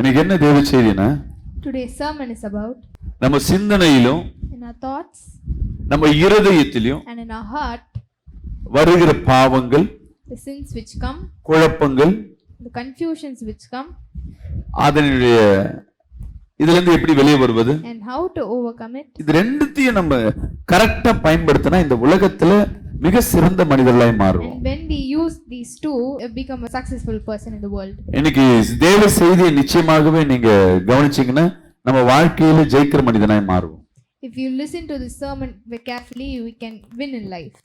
எனக்கு என்ன தேவ செய்தினா, Today's sermon is about நம்ம சிந்தனையிலும் in our thoughts நம்ம இருதயத்திலும் and in our heart, வருகிற பாவங்கள், the sins which come, குழப்பங்கள், the confusions which come, அதனுடைய இதுல இருந்து எப்படி வெளியே வருவது, and how to overcome it. இது ரெண்டுத்தையும் நம்ம கரெக்டா பயன்படுத்தினா இந்த உலகத்துல மிக சிறந்த மனிதர்களாய் மாறுவோம். And when we use these two, become a successful person in the world. இன்னைக்கு தேவ செய்தியை நிச்சயமாகவே நீங்க கவனிச்சீங்கன்னா நம்ம வாழ்க்கையில ஜெயிக்கிற மனிதனாய் மாறுவோம். If you listen to the sermon very carefully, we can win in life.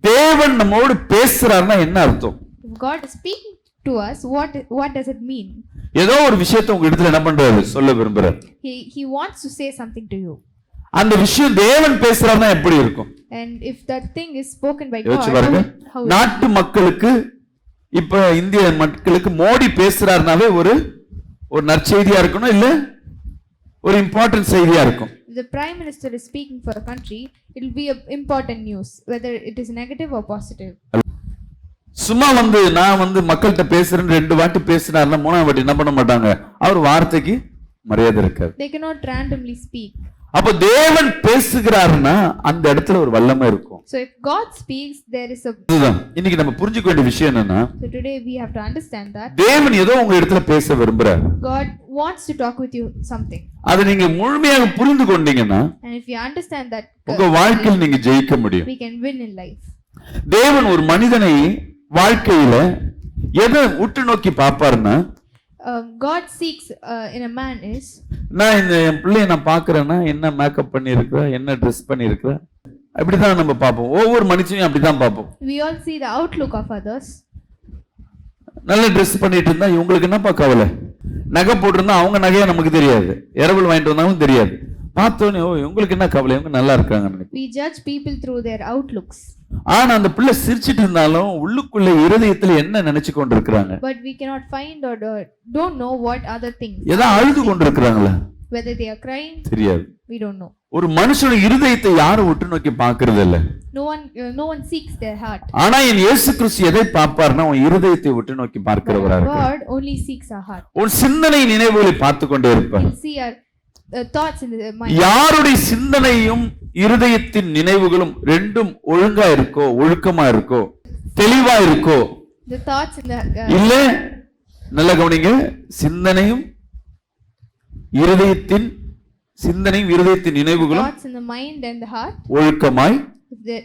தேவன் நம்மோடு பேசுறாருன்னா என்ன அர்த்தம்? If God is speaking to us, what does it mean? ஏதோ ஒரு விஷயத்தை உங்க இடத்துல என்ன பண்றாரு சொல்ல விரும்புறாரு. He wants to say something to you. அந்த விஷயம் தேவன் பேசுறாருன்னா எப்படி இருக்கும்? And if that thing is spoken by யோசிச்சு God, பாருங்க. how நாட்டு மக்களுக்கு இப்ப இந்திய மக்களுக்கு மோடி பேசுறாருனாவே ஒரு நற்செய்தியா இருக்கணும், இல்ல ஒரு இம்பார்ட்டன்ட் செய்தியா இருக்கும். if the prime minister is speaking for a country, it will be a important news, whether it is negative or positive. சும்மா நான் மக்கள்கிட்ட பேசுறேன்னு 2 வாட்டி பேசினாருன்னா 3ஆவது வாட்டி என்ன பண்ண மாட்டாங்க, அவர் வார்த்தைக்கு மரியாதை இருக்காது. They cannot randomly speak. அப்ப தேவன் பேசுகிறாருன்னா அந்த இடத்துல ஒரு வல்லமை இருக்கும். So if God speaks, there is a. இதுதான் இன்னைக்கு நம்ம புரிஞ்சுக்க வேண்டிய விஷயம் என்னன்னா, So today we have to understand that தேவன் ஏதோ உங்க இடத்துல பேச விரும்புறாரு. God wants to talk with you something. அதை நீங்க முழுமையாக புரிந்து கொண்டீங்கன்னா And if you understand that, உங்க வாழ்க்கையில் நீங்க ஜெயிக்க முடியும். we can win in life. தேவன் ஒரு மனிதனை வாழ்க்கையில எதை உற்று நோக்கி பார்ப்பாருன்னா, God seeks in a man is, நான் இந்த என் பிள்ளைய நான் பாக்குறேன்னா என்ன மேக்கப் பண்ணி இருக்கிற, என்ன ட்ரெஸ் பண்ணி இருக்கிற, அப்படிதான் நம்ம பார்ப்போம். ஒவ்வொரு மனுஷனையும் அப்படிதான் பார்ப்போம். we all see the outlook of others. நல்ல ட்ரெஸ் பண்ணிட்டு இருந்தா இவங்களுக்கு என்னப்பா கவலை, நகை போட்டிருந்தா அவங்க நகையா நமக்கு தெரியாது, இரவல் வாங்கிட்டு வந்தாலும் தெரியாது, பார்த்தோன்னே ஓ இவங்களுக்கு என்ன கவலை, இவங்க நல்லா இருக்காங்க. We judge people through their outlooks. ஆனா அந்த பிள்ளை சிரிச்சிட்டு இருந்தாலும் உள்ளுக்குள்ள இருதயத்துல என்ன நினைச்சு கொண்டிருக்கிறாங்க, But we cannot find or don't know what other things. ஏதோ அழுது கொண்டிருக்கிறாங்களா, Whether they are crying, தெரியாது. we don't know. ஒரு மனுஷனுடைய இருதயத்தை யாரும் உற்று நோக்கி பார்க்கிறது இல்ல. No one seeks their heart. ஆனா என் இயேசு கிறிஸ்து எதை பார்ப்பார்னா உன் இருதயத்தை உற்று நோக்கி பார்க்கிறவரா இருக்கார். God only seeks our heart. உன் சிந்தனை நினைவுகளை பார்த்து கொண்டே இருப்பார். He'll see our thoughts in the mind. யாருடைய சிந்தனையும் இருதயத்தின் நினைவுகளும் ரெண்டும் ஒழுங்கா இருக்கோ, ஒழுக்கமா இருக்கோ, தெளிவா இருக்கோ, The thoughts in the இல்ல நல்ல கவனிங்க, சிந்தனையும் இருதயத்தின் நினைவுகளும் thoughts in the mind and the heart, ஒழுக்கமாய்,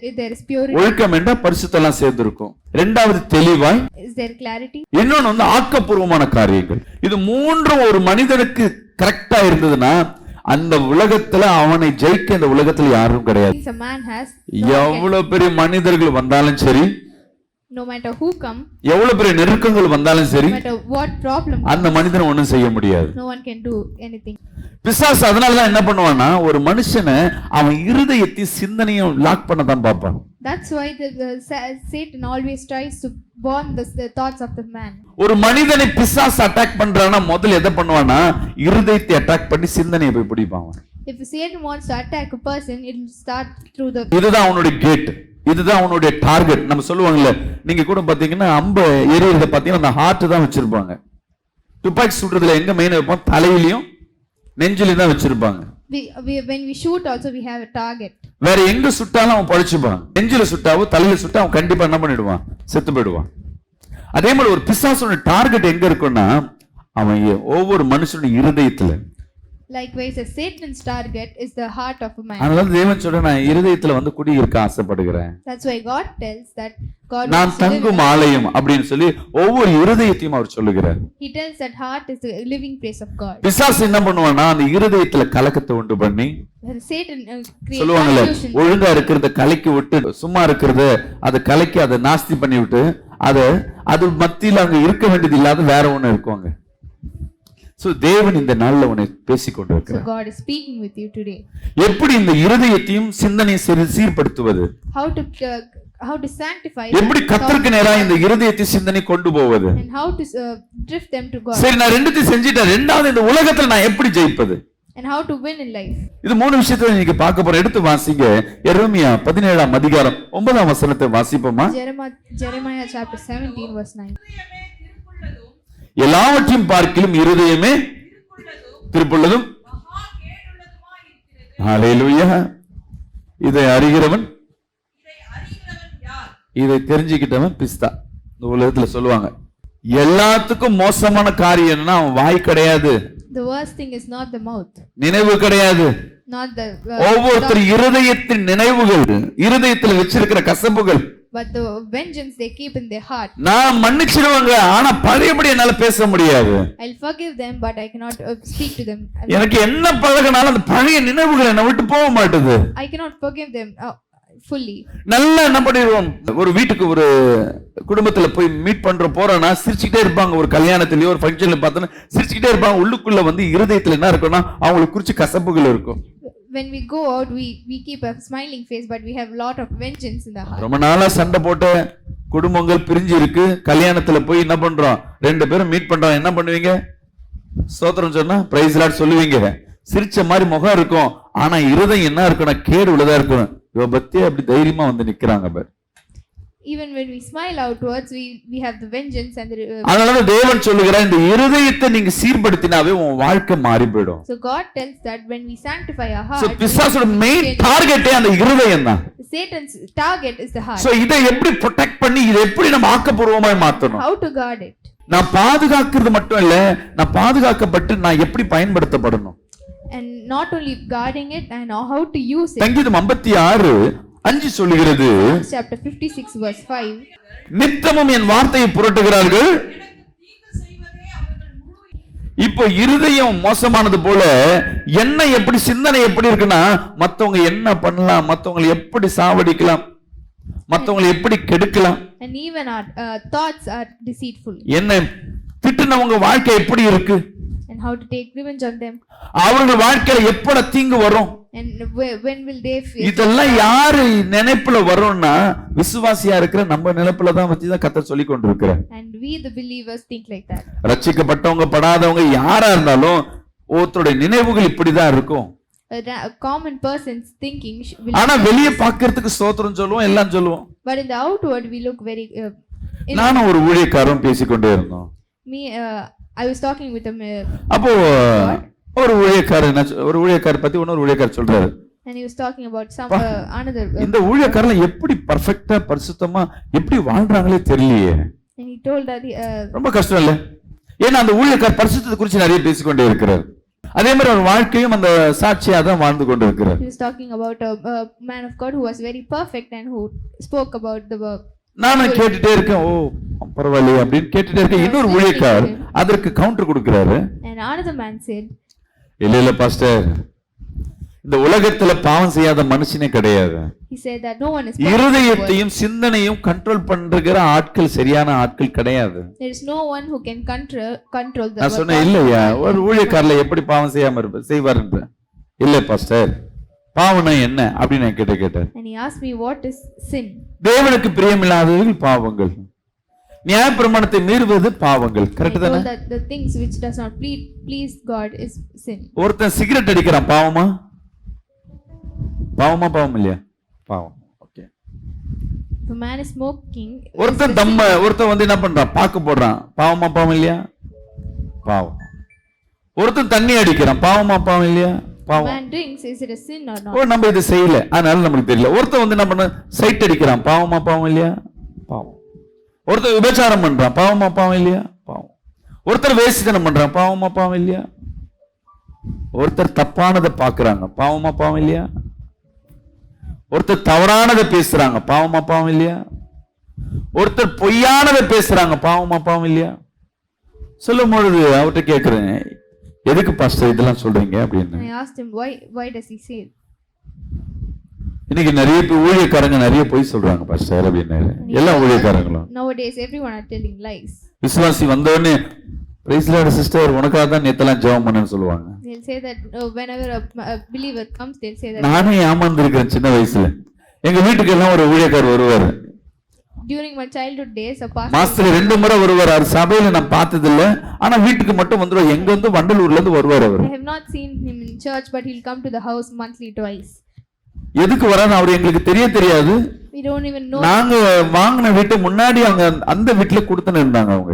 if there is purity, ஒழுக்கம் என்றா பரிசுத்தெல்லாம் சேர்ந்து இருக்கும். இரண்டாவது தெளிவாய், is there clarity, இன்னொன்னு ஆக்கப்பூர்வமான காரியங்கள். இது மூன்றும் ஒரு மனிதனுக்கு கரெக்டா இருந்ததுன்னா அந்த உலகத்துல அவனை ஜெயிக்க இந்த உலகத்துல யாரும் கிடையாது. a man has, எவ்வளவு பெரிய மனிதர்கள் வந்தாலும் சரி, no matter who come, எவ்வளவு பெரிய நெருக்கங்கள் வந்தாலும் சரி, no matter what problem, அந்த மனிதன் ஒண்ணும் செய்ய முடியாது. no one can do anything. பிசாசு அதனாலதான் என்ன பண்ணுவான்னா ஒரு மனுஷனை அவன் இருதயத்தை சிந்தனையும் லாக் பண்ண தான் பார்ப்பான். That's why Satan always tries to burn the thoughts of the man. ஒரு மனிதனை பிசாசு அட்டாக் பண்றானா முதல்ல எதை பண்ணுவானா இருதயத்தை அட்டாக் பண்ணி சிந்தனையை போய் பிடிப்பான். If Satan wants to attack a person, it will start through the. இதுதான் அவனுடைய கேட், இதுதான் அவனுடைய டார்கெட். நம்ம சொல்லுவாங்கல்ல, நீங்க கூட பாத்தீங்கன்னா அம்பு எரியறத பாத்தீங்கன்னா அந்த ஹார்ட் தான் வச்சிருப்பாங்க. துப்பாக்கி சுடுறதுல எங்க மெயின் வைப்போம், தலையிலயும் நெஞ்சிலையும் தான் வச்சிருப்பாங்க. When we shoot also we have a target. வேற எங்க சுட்டாலும் அவன் பழிச்சுப்பான். நெஞ்சில சுட்டாவோ தலையில சுட்டா அவன் கண்டிப்பா என்ன பண்ணிடுவான், செத்து போயிடுவான். அதே மாதிரி ஒரு பிசாசோட டார்கெட் எங்க இருக்குன்னா அவன் ஒவ்வொரு மனுஷனுடைய இருதயத்துல. Likewise, a Satan's target is the heart of a man. அதனால தேவன் சொல்ற நான் இருதயத்துல குடி இருக்க ஆசைப்படுகிறேன். That's why God tells that God நான் தங்கும் ஆலயம் அப்படின்னு சொல்லி ஒவ்வொரு இருதயத்தையும் அவர் சொல்லுகிறார். He tells that heart is the living place of God. பிசாசு என்ன பண்ணுவானா அந்த இருதயத்துல கலக்கத்தை உண்டு பண்ணி, Satan creates சொல்லுவாங்கல்ல confusion. ஒழுங்கா இருக்கிறத கலக்கி விட்டு சும்மா இருக்கிறத அதை கலக்கி அதை நாஸ்தி பண்ணி விட்டு அது மத்தியில அங்க இருக்க வேண்டியது இல்லாத வேற ஒண்ணு இருக்குவாங்க. So தேவன் இந்த நாள்ல உன்னை பேசிக் கொண்டிருக்கிறார். So God is speaking with you today. எப்படி இந்த இருதயத்தையும் சிந்தனையை சீர்படுத்துவது, how to sanctify, எப்படி கர்த்தருக்கு நேரா இந்த இருதயத்தை சிந்தனை கொண்டு போவது, and how to drift them to God. சரி நான் ரெண்டுத்தையும் செஞ்சிட்டேன், ரெண்டாவது இந்த உலகத்துல நான் எப்படி ஜெயிப்பது, and how to win in life. இது மூணு விஷயத்தை நீங்க பார்க்க போற. எடுத்து வாசிங்க எரேமியா 17ஆம் அதிகாரம் 9ஆம் வசனத்தை வாசிப்போமா. Jeremiah chapter 17 verse 9. எல்லாவற்றையும் பார்க்கிலும் இருதயமே திருப்புள்ளதும் ஹல்லேலூயா. இதை அறிகிறவன், இதை தெரிஞ்சுக்கிட்டவன் பிஸ்தா. இந்த உலகத்துல சொல்லுவாங்க எல்லாத்துக்கும் மோசமான காரியம் என்னன்னா அவன் வாய் கிடையாது, The worst thing is not the mouth, நினைவு கிடையாது. not the ஒவ்வொருத்தர் இருதயத்தின் நினைவுகள், இருதயத்துல வச்சிருக்கிற கசப்புகள். but the vengeance they keep in their heart. நான் மன்னிச்சிடுவாங்க, ஆனா பழையபடி என்னால பேச முடியாது. I'll forgive them, but I cannot speak to them. எனக்கு என்ன பழகினாலும் அந்த பழைய நினைவுகள் என்னை விட்டு போக மாட்டுது. I cannot forgive them fully. நல்லா என்ன பண்ணிடுவோம், ஒரு வீட்டுக்கு ஒரு குடும்பத்துல போய் மீட் பண்ற போறோம்னா சிரிச்சுக்கிட்டே இருப்பாங்க. ஒரு கல்யாணத்திலயோ ஒரு ஃபங்க்ஷன்ல பார்த்தோன்னா சிரிச்சுக்கிட்டே இருப்பாங்க. உள்ளுக்குள்ள வந்து இருதயத்துல என்ன இருக்கும்னா அவங்களுக்கு குறிச்சு கசப்புகள் இருக்கும். When we go out, we keep a smiling face, but we have a lot of vengeance in the heart. ரொம்ப நாளா சண்டை போட்ட குடும்பங்கள் பிரிஞ்சு இருக்கு. கல்யாணத்துல போய் என்ன பண்றோம், ரெண்டு பேரும் மீட் பண்றோம். என்ன பண்ணுவீங்க, ஸ்தோத்திரம் சொன்னா பிரைஸ் லார்ட் சொல்லுவீங்க. சிரிச்ச மாதிரி முகம் இருக்கும், ஆனா இருதயம் என்ன இருக்கணும், கேடு உள்ளதா இருக்கும். இவ பத்தி அப்படி தைரியமா வந்து நிக்கிறாங்க பாரு. Even when we smile outwards, we have the vengeance and the அதனால தேவன் சொல்லுகிறார், இந்த இருதயத்தை நீங்க சீர்படுத்தினாவே உன் வாழ்க்கை மாறி போயிடும். So God tells that when we sanctify our heart, So பிசாசோட மெயின் டார்கெட்டே அந்த இருதயம் தான். Satan's target is the heart. So இதை எப்படி ப்ரொடெக்ட் பண்ணி இதை எப்படி நம்ம ஆக்கப்பூர்வமாய் மாத்தணும்? How to guard it? நான் பாதுகாக்கிறது மட்டும் இல்ல, நான் பாதுகாக்கப்பட்டு நான் எப்படி பயன்படுத்தப்படணும். And not only guarding it and how to use it. சங்கீதம் 56:5 சொல்லுகிறது, Chapter 56 verse 5. நித்தமும் என் வார்த்தையை புரட்டுகிறார்கள். இப்போ இருதயம் மோசமானது போல என்ன எப்படி சிந்தனை எப்படி இருக்குன்னா, மத்தவங்க என்ன பண்ணலாம், மத்தவங்களை எப்படி சாவடிக்கலாம், மத்தவங்களை எப்படி கெடுக்கலாம், And even our thoughts are deceitful. என்ன திட்டுனவங்க வாழ்க்கை எப்படி இருக்கு, And how to take revenge on them. அவர்கள் வாழ்க்கையில எப்பட தீங்கு வரும், And when will they face? இதெல்லாம் யாரு நினைப்புல வரும்னா விசுவாசியா இருக்கிற நம்ம நினைப்புல தான் வச்சுதான் கர்த்தர் சொல்லி கொண்டிருக்கிறார். And we the believers think like that. ரட்சிக்கப்பட்டவங்க படாதவங்க யாரா இருந்தாலும் ஒருத்தருடைய நினைவுகள் இப்படிதான் இருக்கும். A common person's thinking will. ஆனா வெளிய பாக்குறதுக்கு ஸ்தோத்திரம் சொல்லுவோம், எல்லாம் சொல்லுவோம். But in the outward we look very. நானும் ஒரு ஊழியக்காரரும் பேசிக்கொண்டே இருந்தோம். Me, I was talking with him. அப்போ ஒரு ஊழியக்காரர் பத்தி இன்னொரு ஊழியக்காரர் சொல்றாரு. And he was talking about some another. இந்த ஊழியக்காரங்க எப்படி பர்ஃபெக்ட்டா பரிசுத்தமா எப்படி வாழ்றாங்களே தெரியலையே. And he told that ரொம்ப கஷ்டம் இல்ல, ஏன்னா அந்த ஊழியக்காரர் பரிசுத்தத்தை குறித்து நிறைய பேசிக்கொண்டே இருக்கிறார். அதே மாதிரி ஒரு வாழ்க்கையும் அந்த சாட்சியா தான் வாழ்ந்து கொண்டு இருக்கிறார். he was talking about a man of God who was very perfect and who spoke about the work. நானும் கேட்டுட்டே இருக்கேன், ஓ பரவாயில்லையே அப்படின்னு கேட்டுட்டே இருக்கேன். இன்னொரு ஊழியக்காரர் அதற்கு கவுண்டர் கொடுக்கிறாரு. And another man said, இல்ல பாஸ்டர், இந்த உலகத்துல பாவம் செய்யாத மனுஷனே கிடையாது. he said that no one is இருதயத்தையும் சிந்தனையும் கண்ட்ரோல் பண்ற ஆட்கள் சரியான ஆட்கள் கிடையாது. there is no one who can control the நான் சொன்னேன், இல்லையா ஒரு ஊழியக்காரல எப்படி பாவம் செய்யாம செய்வாருன்ற. இல்ல பாஸ்டர், பாவம்னா என்ன அப்படின்னு நான் கேட்டேன். And he asked me, what is sin? தேவனுக்கு பிரியமில்லாதவைகள் பாவங்கள், நியாயப்பிரமாணத்தை மீறுவது பாவங்கள். கரெக்ட் தானே? that the things which does not please God is sin. ஒருத்தன் சிகரெட் அடிக்கிறான், பாவமா பாவம் இல்லையா? பாவம். Okay. If a man is smoking, ஒருத்தன் வந்து என்ன பண்றான், பாக்கு போடுறான், பாவம் இல்லையா? பாவம். ஒருத்தன் தண்ணி அடிக்கிறான், பாவம் இல்லையா? பாவம். man drinks, is it a sin or not? ஓ நம்ம இது செய்யல அதனால நமக்கு தெரியல. ஒருத்தன் வந்து என்ன பண்ண, சைட் அடிக்கிறான், பாவம் இல்லையா? பாவம். ஒருத்தர் விபச்சாரம் பண்றான், பாவம் இல்லையா? பாவம். ஒருத்தர் வேசித்தனம் பண்றான், பாவம் இல்லையா? ஒருத்தர் தப்பானதை பாக்குறாங்க, பாவம் இல்லையா? ஒருத்தர் தவறானதை பேசுறாங்க, பாவம் இல்லையா? ஒருத்தர் பொய்யானதை பேசுறாங்க, பாவம் இல்லையா? சொல்லும் பொழுது அவர்கிட்ட கேட்கிறேன், எதுக்கு பாஸ்டர் இதெல்லாம் சொல்றீங்க அப்படின்னு. I asked him, why does he say? இன்னைக்கு நிறைய பேர் ஊழியக்காரங்க நிறைய பொய் சொல்றாங்க பாஸ்டர் அப்படின்னு. எல்லா ஊழியக்காரங்களும் nowadays everyone are telling lies. விசுவாசி வந்தோடனே பிரைஸ் லார்ட் சிஸ்டர் உனக்காக தான் நேத்தெல்லாம் ஜெபம் பண்ணேன்னு சொல்லுவாங்க. They'll say that whenever a believer comes, they'll say that. நானே ஏமாந்துருக்கேன் சின்ன வயசுல. எங்க வீட்டுக்கு எல்லாம் ஒரு ஊழியக்காரர் வருவாரு. During my childhood days, a pastor மாசத்துல 2 முறை வருவார். அவர் சபையில நான் பார்த்தது இல்ல, ஆனா வீட்டுக்கு மட்டும் வந்துருவார். எங்க வந்து வண்டலூர்ல இருந்து வருவார் அவர். I have not seen him in church, but he'll come to the house monthly twice. எதுக்கு வரான்னு அவர் எங்களுக்கு தெரியாது. We don't even know. நாங்க வாங்கின வீட்டு முன்னாடி அங்க அந்த வீட்டுல கொடுத்துன்னு இருந்தாங்க அவங்க.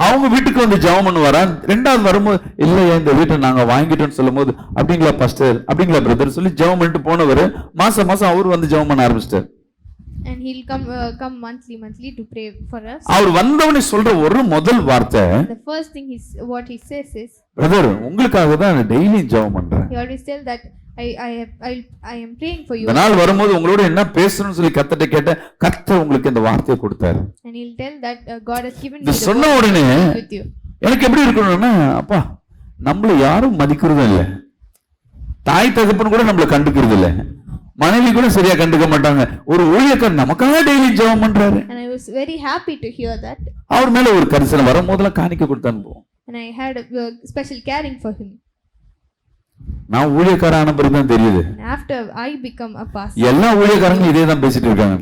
அவங்க வீட்டுக்கு வந்து ஜெபம் பண்ணுவாரா, ரெண்டாவது வரும்போது இல்லையா இந்த வீட்டை நாங்க வாங்கிட்டோம்னு சொல்லும் போது அப்படிங்களா பாஸ்டர் அப்படிங்களா பிரதர் சொல்லி ஜெபம் பண்ணிட்டு போனவர் மாசம் மாசம் அவர் வந்து ஜெபம் பண்ண ஆரம்பிச்சிட்டார். And he'll come monthly to pray for us. அவர் வந்தவனே சொல்ற ஒரு முதல் வார்த்தை, The first thing what he says is, brother உங்களுக்காக தான் டெய்லி ஜெபம் பண்றேன். he always tell that I am praying for you. இந்த நாள் வரும்போது உங்களோட என்ன பேசணும்னு சொல்லி கர்த்தர்ட்ட கேட்ட கர்த்தர் உங்களுக்கு இந்த வார்த்தையை கொடுத்தாரு. And he'll tell that God has given me இது the சொன்ன உடனே word with you. எனக்கு எப்படி இருக்கணும்னா, அப்பா நம்மள யாரும் மதிக்கிறதும் இல்ல, தாய் தகப்பன் கூட நம்மள கண்டுக்கிறது இல்ல, மனைவி கூட சரியா கண்டுக்க மாட்டாங்க, ஒரு ஊழியக்காரர் நமக்காக டெய்லி ஜெபம் பண்றாரு. And I was very happy to hear that. அவர் மேல ஒரு கரிசனம் வரும்போதெல்லாம் காணிக்க கொடுத்து அனுப்புவோம். And I had a special caring for him. நான் ஊழியக்காரன் ஆன பிறகு தான் தெரியுது, And after I become a pastor, எல்லா ஊழியக்காரங்களும் இதே தான் பேசிட்டு இருக்காங்க.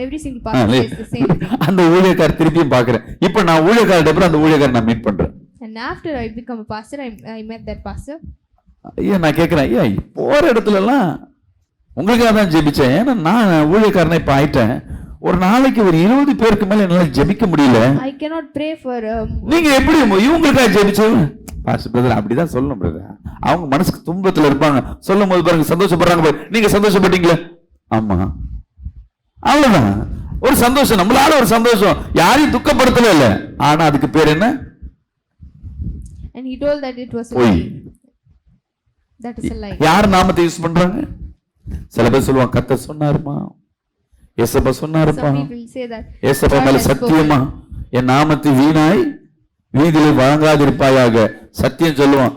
every single pastor says the same thing. அந்த ஊழியக்காரர் திருப்பியும் பாக்குறேன். இப்ப நான் ஊழியக்காரர் அப்புறம் அந்த ஊழியக்காரர் நான் மீட் பண்றேன். And after I become a pastor, I met that pastor. ஐயா நான் கேட்கிறேன், ஐயா போற இடத்துல எல்லாம் உங்களுக்காக தான் ஜெபிச்சேன், ஏன்னா நான் ஊழியக்காரனை இப்ப ஆயிட்டேன், ஒரு நாளைக்கு ஒரு 20 பேருக்கு மேல என்னால ஜெபிக்க முடியல, I cannot pray for நீங்க எப்படி இவங்களுக்காக ஜெபிச்சது? பாஸ்டர் பிரதர் அப்படிதான் சொல்லணும் பிரதர், அவங்க மனசுக்கு துன்பத்துல இருப்பாங்க, சொல்லும் போது பாருங்க சந்தோஷப்படுறாங்க, நீங்க சந்தோஷப்பட்டீங்களே, ஆமா அவ்வளவுதான் ஒரு சந்தோஷம், நம்மளால ஒரு சந்தோஷம், யாரையும் துக்கப்படுத்தவே இல்லை, ஆனா அதுக்கு பேர் என்ன? And he told that it was a பொய். lie. That is a lie. யார் நாமத்தை யூஸ் பண்றாங்க? சில பேர் சொல்லுவாங்க கர்த்தர் சொன்னாருமா, ஏசப்பா சொன்னாருப்பா, Some people say that ஏசப்பா God மேல has சத்தியமா என் நாமத்தை வீணாய் வீதியிலே வழங்காதிருப்பாயாக சத்தியம் சொல்லுவான்,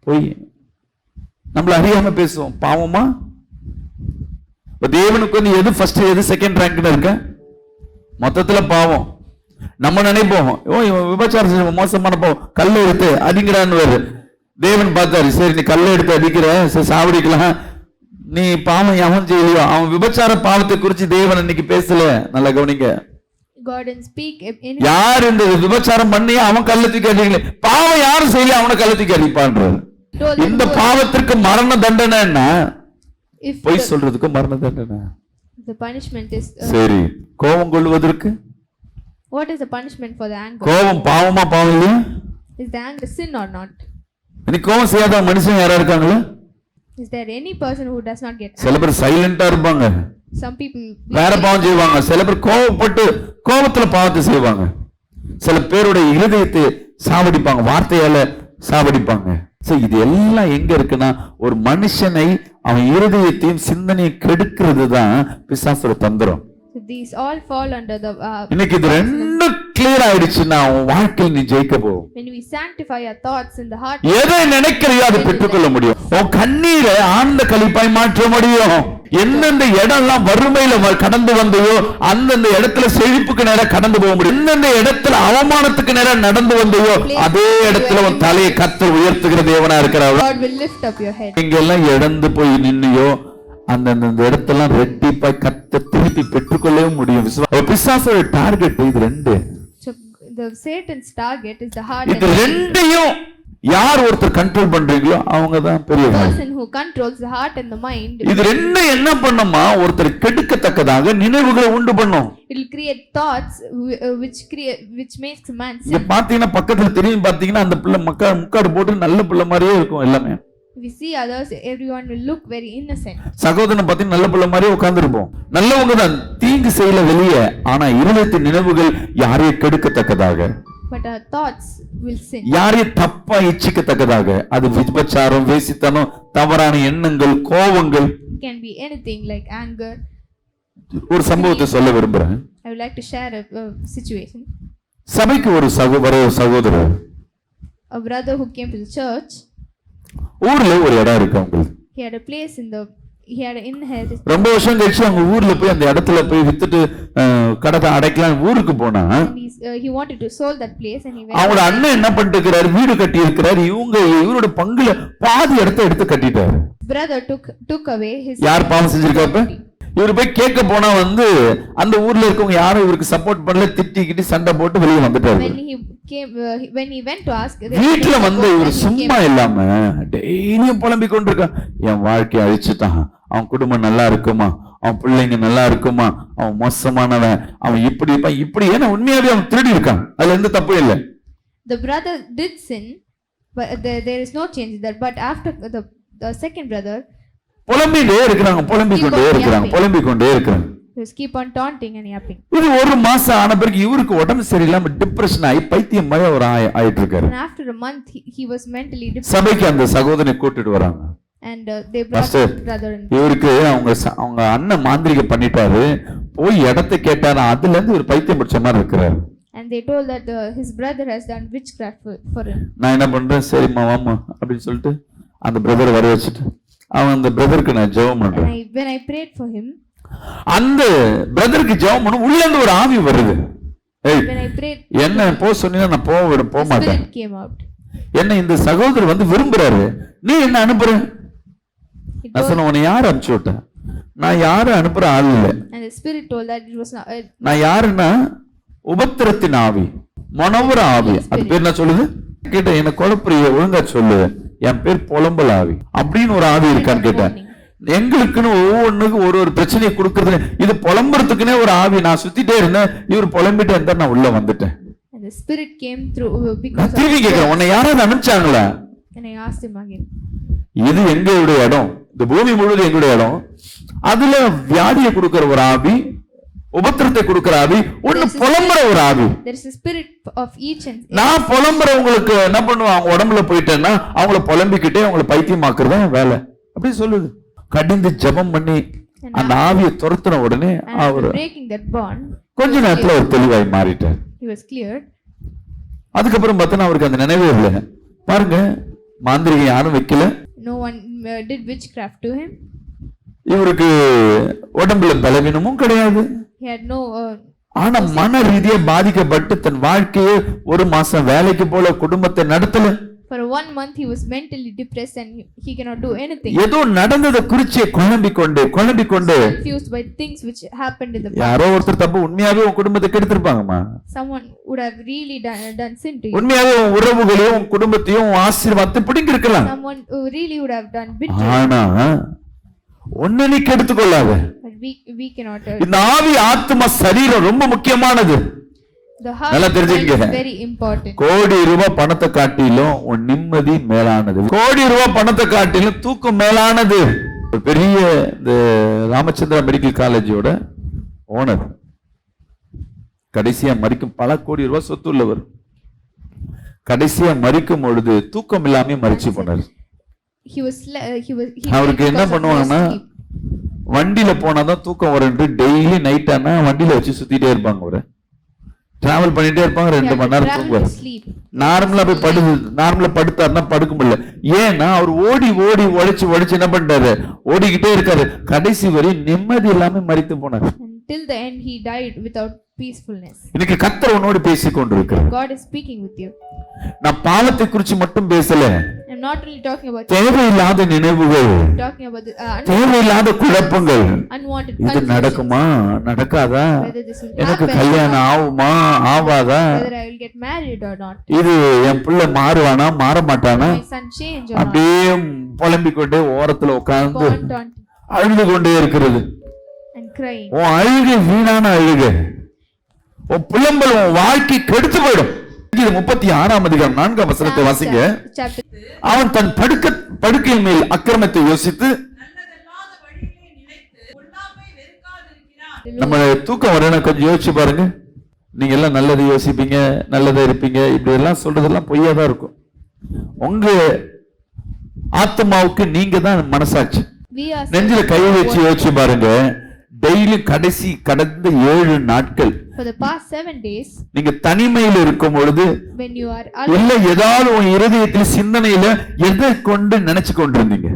பொய். நம்மள அறியாம பேசுவோம், பாவமா? தேவனுக்கு வந்து எது ஃபர்ஸ்ட் எது செகண்ட் ரேங்க்ல இருக்க? மொத்தத்துல பாவம். நம்ம நினைப்போம் இவன் விபச்சாரம் மோசமான பாவம், கல்லை எடுத்து அடிக்கிறான்னு வருது. தேவன் பார்த்தாரு, சரி நீ கல்லை எடுத்து அடிக்கிற, சரி சாவடிக்கலாம், நீ பாவம் எவன் செய்யலையோ அவன் விபச்சார பாவத்தை குறிச்சு தேவன் இன்னைக்கு பேசல. நல்லா கவனிங்க, God didn't speak any. யார் இந்த விபச்சாரம் பண்ணி அவன் கல்லை தூக்கி அடிக்கல, பாவம் யாரும் செய்யல அவனை கல்லை தூக்கி அடிப்பான்றாரு. இந்த பாவத்திற்கு மரண தண்டனை என்ன? If பொய் சொல்றதுக்கு மரண தண்டனை. the punishment is சரி, கோபம் கொள்வதற்கு what is the punishment for the anger? கோபம் பாவமா பாவம் இல்லையா? Is the anger sin or not? இன்னைக்கு கோபம் செய்யாத மனுஷன் யாரா இருக்காங்களா? Is there any person who does not get சில angry? பேர் சைலண்டா இருப்பாங்க, Some people வேற பாவம் செய்வாங்க. சில பேர் கோபப்பட்டு கோபத்துல பாவத்தை செய்வாங்க. சில பேருடைய இருதயத்தை சாவடிப்பாங்க, வார்த்தையால சாவடிப்பாங்க. சோ இது எல்லாம் எங்க இருக்குன்னா, ஒரு மனுஷனை அவன் இருதயத்தையும் சிந்தனையும் கெடுக்கிறது தான் பிசாசோட தந்திரம். So these all fall under the இன்னைக்கு இது ரெண்டும் கிளியர் ஆயிடுச்சுன்னா உன் வாழ்க்கையில் நீ ஜெயிக்க போ. when we sanctify our thoughts in the heart, எதை நினைக்கிறியோ அதை பெற்றுக்கொள்ள முடியும். உன் கண்ணீரை ஆனந்த களிப்பாய் மாற்ற முடியும். எந்தெந்த இடம்லாம் வறுமையில கடந்து வந்தையோ அந்தந்த இடத்துல செழிப்புக்கு நேரம் கடந்து போக முடியும். எந்தெந்த இடத்துல அவமானத்துக்கு நேரம் நடந்து வந்தையோ அதே இடத்துல உன் தலையை கர்த்தர் உயர்த்துகிற தேவனா இருக்கிறார். God will lift up your head. நீங்க எல்லாம் இழந்து போய் நின்னையோ அந்தந்த இடத்தெல்லாம் ரெட்டிப்பாய் கர்த்தர் திருப்பி பெற்றுக்கொள்ளவே முடியும். பிசாசோட டார்கெட் இது ரெண்டு. So the Satan's target is the heart. இது ரெண்டையும் யார் ஒருத்தர் கண்ட்ரோல் பண்றீங்களோ அவங்க தான் பெரிய person who controls the heart and the mind. இது ரெண்டும் என்ன பண்ணுமா, ஒருத்தர் கெடுக்கத்தக்கதாக நினைவுகளை உண்டு பண்ணும். It will create thoughts which makes man இங்க sin. பாத்தீங்கன்னா பக்கத்துல தெரியும் பாத்தீங்கன்னா அந்த பிள்ளை முக்காடு போட்டு நல்ல பிள்ளை மாதிரியே இருக்கும் எல்லாமே. We see others, everyone will look very innocent. சகோதரனை பாத்தீங்கன்னா நல்ல பிள்ளை மாதிரியே உட்கார்ந்து இருப்போம், நல்லவங்க தான், தீங்கு செய்யல வெளியே, ஆனா இருதயத்தின் நினைவுகள் யாரையும் கெடுக்கத்தக்கதாக, But our thoughts will sin. யாரையும் தப்பா இச்சிக்கத்தக்கதாக, அது விபச்சாரம், வேசித்தனம், தவறான எண்ணங்கள், கோபங்கள். It can be anything like anger. ஒரு சம்பவத்தை சொல்ல விரும்புறேன். I would like to share a situation. சபைக்கு ஒரு சகோதரர், A brother who came to the church. ஊர்ல ஒரு இடம் இருக்கு அவங்களுக்கு. He had a place he had an inheritance. ரொம்ப வருஷம் கழிச்சு அவங்க ஊர்ல போய் அந்த இடத்துல போய் வித்துட்டு கடத்தை அடைக்கலாம் ஊருக்கு போனா, He wanted to sold that place and he went. அவங்களோட அண்ணன் என்ன பண்ணிட்டு இருக்கிறாரு, வீடு கட்டி இருக்கிறாரு, இவரோட பங்குல பாதி இடத்தை எடுத்து கட்டிட்டாரு. Brother took away his. யார் பாவம் செஞ்சிருக்காப்ப? இவரு போய் கேட்க போனா அந்த ஊர்ல இருக்கவங்க யாரும் இவருக்கு சப்போர்ட் பண்ணல, திட்டிக்கிட்டு சண்டை போட்டு வெளியே வந்துட்டாரு. When he went to ask, வீட்டுல இவரு சும்மா இல்லாம டெய்லியும் புலம்பிக் கொண்டிருக்கான், என் வாழ்க்கையை அழிச்சுட்டான், அவன் குடும்பம் நல்லா இருக்குமா, அவன் பிள்ளைங்க நல்லா இருக்குமா, அவன் மோசமானவன், அவன் இப்படி இருப்பான், இப்படி. ஏன்னா உண்மையாவே அவன் திருடி இருக்கான், அதுல எந்த தப்பும் இல்லை. The brother did sin, but there is no change in that. But after the second brother, புலம்பிட்டே இருக்கிறாங்க, புலம்பிக் கொண்டே இருக்கிறாங்க. Just keep on taunting and yapping. இது ஒரு மாசம் ஆன பிறகு இவருக்கு உடம்பு சரியில்லாம டிப்ரெஷன் ஆகி பைத்தியம் மாதிரி ஒரு ஆயிட்டு இருக்காரு. And after a month he was mentally depressed. சபைக்கு அந்த சகோதரனை கூட்டிட்டு வராங்க. And they brought the brother in. இவருக்கு அவங்க அண்ணன் மாந்திரிகம் பண்ணிட்டாரு, போய் இடத்தை கேட்டாரு, அதுல இருந்து ஒரு பைத்தியம் பிடிச்ச மாதிரி இருக்கிறாரு. And they told that his brother has done witchcraft for him. நான் என்ன பண்றேன், சரிம்மா வாமா அப்படின்னு சொல்லிட்டு அந்த பிரதர் வர வச்சுட்டு அவன் அந்த பிரதருக்கு நான் ஜெபம் பண்றேன். When I prayed for him, அந்த பிரதருக்கு ஜெபம் பண்ண உள்ள இருந்து ஒரு ஆவி வருது. when I prayed, என்ன போ சொன்னீங்கன்னா நான் போக மாட்டேன். spirit came out. என்ன இந்த சகோதரர் வந்து விரும்புறாரு, நீ என்ன அனுப்புற? நான் சொன்ன, உன்னை யார் அனுப்பிச்சு விட்டேன்? நான் யாரும் அனுப்புற ஆள் இல்லை. And the spirit told that it was not. நான் யாருன்னா உபத்திரத்தின் ஆவி, மனோவர ஆவி. அது பேர் என்ன சொல்லுது கேட்டேன், எனக்கு குழப்பறிய ஒழுங்கா சொல்லு. என் பேர் புலம்பல் ஆவி அப்படின்னு ஒரு ஆவி இருக்கான்னு கேட்டேன். எங்களுக்குன்னு ஒவ்வொன்றுக்கு ஒரு பிரச்சனையை கொடுக்கறது, இது புலம்புறதுக்குன்னே ஒரு ஆவி. நான் சுத்திட்டே இருந்தேன், இவர் புலம்பிட்டே இருந்தா நான் உள்ள வந்துட்டேன். And the spirit came through because திரும்பி கேட்கிறேன், உன்னை யாராவது அனுப்பிச்சாங்களா? And I asked him again. இது எங்களுடைய இடம், இந்த பூமி முழுவதும் எங்களுடைய இடம். அதுல வியாதியை கொடுக்கிற ஒரு ஆவி, உபத்திரத்தை கொடுக்கிற ஆவி, ஒண்ணு புலம்புற ஒரு ஆவி. There is a spirit of each and நான் புலம்புறவங்களுக்கு என்ன பண்ணுவேன், அவங்க உடம்புல போயிட்டேன்னா அவங்கள புலம்பிக்கிட்டே அவங்கள பைத்தியமாக்குறதா வேலை அப்படி சொல்லுது. கடிந்து ஜெபம் பண்ணி அந்த ஆவியை துரத்துன உடனே அவர் breaking that bond, கொஞ்ச நேரத்துல ஒரு தெளிவாய் மாறிட்டார். he was cleared. அதுக்கப்புறம் பார்த்தா அவருக்கு அந்த நினைவே இல்லை. பாருங்க, மாந்திரிகம் யாரும் வைக்கல, No one did witchcraft to him. இவருக்கு உடம்புல பலவீனமும் கிடையாது. He had no ஆனா மன ரீதியா பாதிக்கப்பட்டு தன் வாழ்க்கையே ஒரு மாசம் வேலைக்கு போல குடும்பத்தை நடத்தல. For 1 month he was mentally depressed and he cannot do anything. ஏதோ நடந்தத குறிச்சே குழம்பிக் கொண்டு Confused by things which happened in the past. யாரோ ஒருத்தர் தப்பு உண்மையாவே உன் குடும்பத்தை கெடுத்திருப்பாங்கம்மா. Someone would have really done sin to you. உண்மையாவே உன் உறவுகளையும் உன் குடும்பத்தையும் உன் ஆசீர்வாதத்தை பிடிங்கி இருக்கலாம். Someone who really would have done betrayal. ஆனா ஒண்ணு நீ கெடுத்துக் கொள்ளாத. But we cannot. இந்த ஆவி ஆத்மா சரீரம் ரொம்ப முக்கியமானது. The heart is very important. கோடி ரூபாய் பணத்தை காட்டிலும் உன் நிம்மதி மேலானது. கோடி ரூபாய் பணத்தை காட்டிலும் தூக்கம் மேலானது. பெரிய இந்த ராமச்சந்திரா மெடிக்கல் காலேஜோட ஓனர், கடைசியா மரிக்கும் பல கோடி ரூபாய் சொத்து உள்ளவர், கடைசியா மரிக்கும் பொழுது தூக்கம் இல்லாம மரிச்சு போனார். அவருக்கு என்ன பண்ணுவாங்கன்னா, வண்டியில போனாதான் தூக்கம் வரும். டெய்லி நைட் ஆனா வண்டியில வச்சு சுத்திட்டே இருப்பாங்க, ஒரு டிராவல் பண்ணிட்டே இருப்பாங்க. 2 மணி நேரம் தூங்குவார். நார்மலா படுத்தாருன்னா படுக்க முடியல. ஏன்னா அவர் ஓடி உழைச்சு என்ன பண்ணிட்டாரு, ஓடிக்கிட்டே இருக்காரு. கடைசி வரை நிம்மதி இல்லாம மரித்து போனார். Till the end he died without peacefulness. இன்னைக்கு கர்த்தர் உன்னோடு பேசிக் கொண்டிருக்கிறார். God is speaking with you. நான் பாவத்தை குறித்து மட்டும் பேசல, I'm not really talking about தேவையில்லாத நினைவுகள், talking about the தேவையில்லாத குழப்பங்கள். unwanted இது நடக்குமா நடக்காதா, whether this will எனக்கு happen, கல்யாணம் ஆகுமா ஆவாதா, whether I will get married or not, இது என் பிள்ளை மாறுவானா மாற மாட்டானா, my son change or not, அப்படியே புலம்பிக் கொண்டே ஓரத்துல உட்கார்ந்து அழுது கொண்டே இருக்கிறது. and crying. உன் அழுகை வீணான அழுகை, உன் புலம்பல் உன் வாழ்க்கை கெடுத்து போயிடும். 36ஆம் அதிகாரம் 4ஆம் வசனத்தை வாசிங்க. அவன் தன் படுக்கை மேல் அக்கிரமத்தை யோசித்து, நம்ம தூக்கம் வரணும் கொஞ்சம் யோசிச்சு பாருங்க. நீங்க எல்லாம் நல்லதை யோசிப்பீங்க, நல்லதா இருப்பீங்க, இப்படி எல்லாம் சொல்றதெல்லாம் பொய்யாதான் இருக்கும். உங்க ஆத்மாவுக்கு நீங்க தான் மனசாட்சி. நெஞ்சில கை வச்சு யோசிச்சு பாருங்க. டெய்லி கடந்த 7 நாட்கள் for the past 7 days நீங்க தனிமையில் இருக்கும் பொழுது, when you are இல்ல ஏதாவது உன் இருதயத்தில் சிந்தனையில எதை கொண்டு நினைச்சு கொண்டிருந்தீங்க?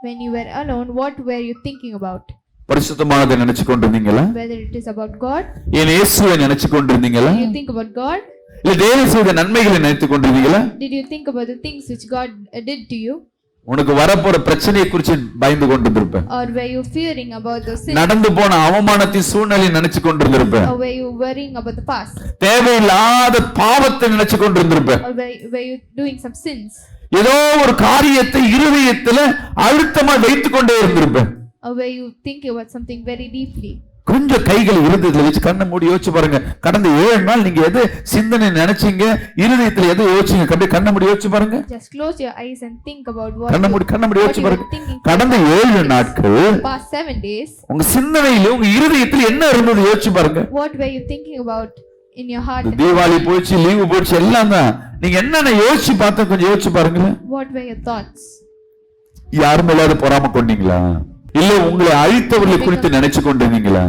when you were alone, what were you thinking about? பரிசுத்தமானதை நினைச்சு கொண்டிருந்தீங்களா? whether it is about God, ஏன் இயேசுவை நினைச்சு கொண்டிருந்தீங்களா? did you think about God? இல்ல தேவன் செய்த நன்மைகளை நினைத்து கொண்டிருந்தீங்களா? did you think about the things which God did to you? உனக்கு வரப்போற பிரச்சனையை குறித்து பயந்து கொண்டிருப்ப, or were you fearing about the sin, நடந்து போன அவமானத்தின் சூழ்நிலையை நினைச்சு கொண்டிருப்ப, or were you worrying about the past, தேவையில்லாத பாவத்தை நினைச்சு கொண்டிருப்ப, or were you doing some sins, ஏதோ ஒரு காரியத்தை இருதயத்துல அழுத்தமா வைத்துக் கொண்டே இருந்திருப்ப, where you think about something very deeply. கொஞ்சம் கைகளை இருதயத்துல வச்சு கண்ணை மூடி யோசிச்சு பாருங்க. கடந்த 7 நாள் நீங்க எது சிந்தனை நினைச்சீங்க, இருதயத்துல எது யோசிச்சீங்க, அப்படியே கண்ணை மூடி யோசிச்சு பாருங்க. Just close your eyes and think about what கண்ணை மூடி யோசிச்சு பாருங்க. கடந்த 7 நாட்கள் past 7 days உங்க சிந்தனையில உங்க இருதயத்துல என்ன இருந்தது யோசிச்சு பாருங்க. what were you thinking about in your heart? Deepavali போச்சு, லீவு போச்சு, எல்லாம் தான். நீங்க என்னென்ன யோசிச்சு பார்த்தா கொஞ்சம் யோசிச்சு பாருங்க. What were your thoughts? யாரும் இல்லாத பொறாம கொண்டீங்களா, இல்ல உங்களை அழித்தவர்களை குறித்து நினைச்சு கொண்டிருந்தீங்களா,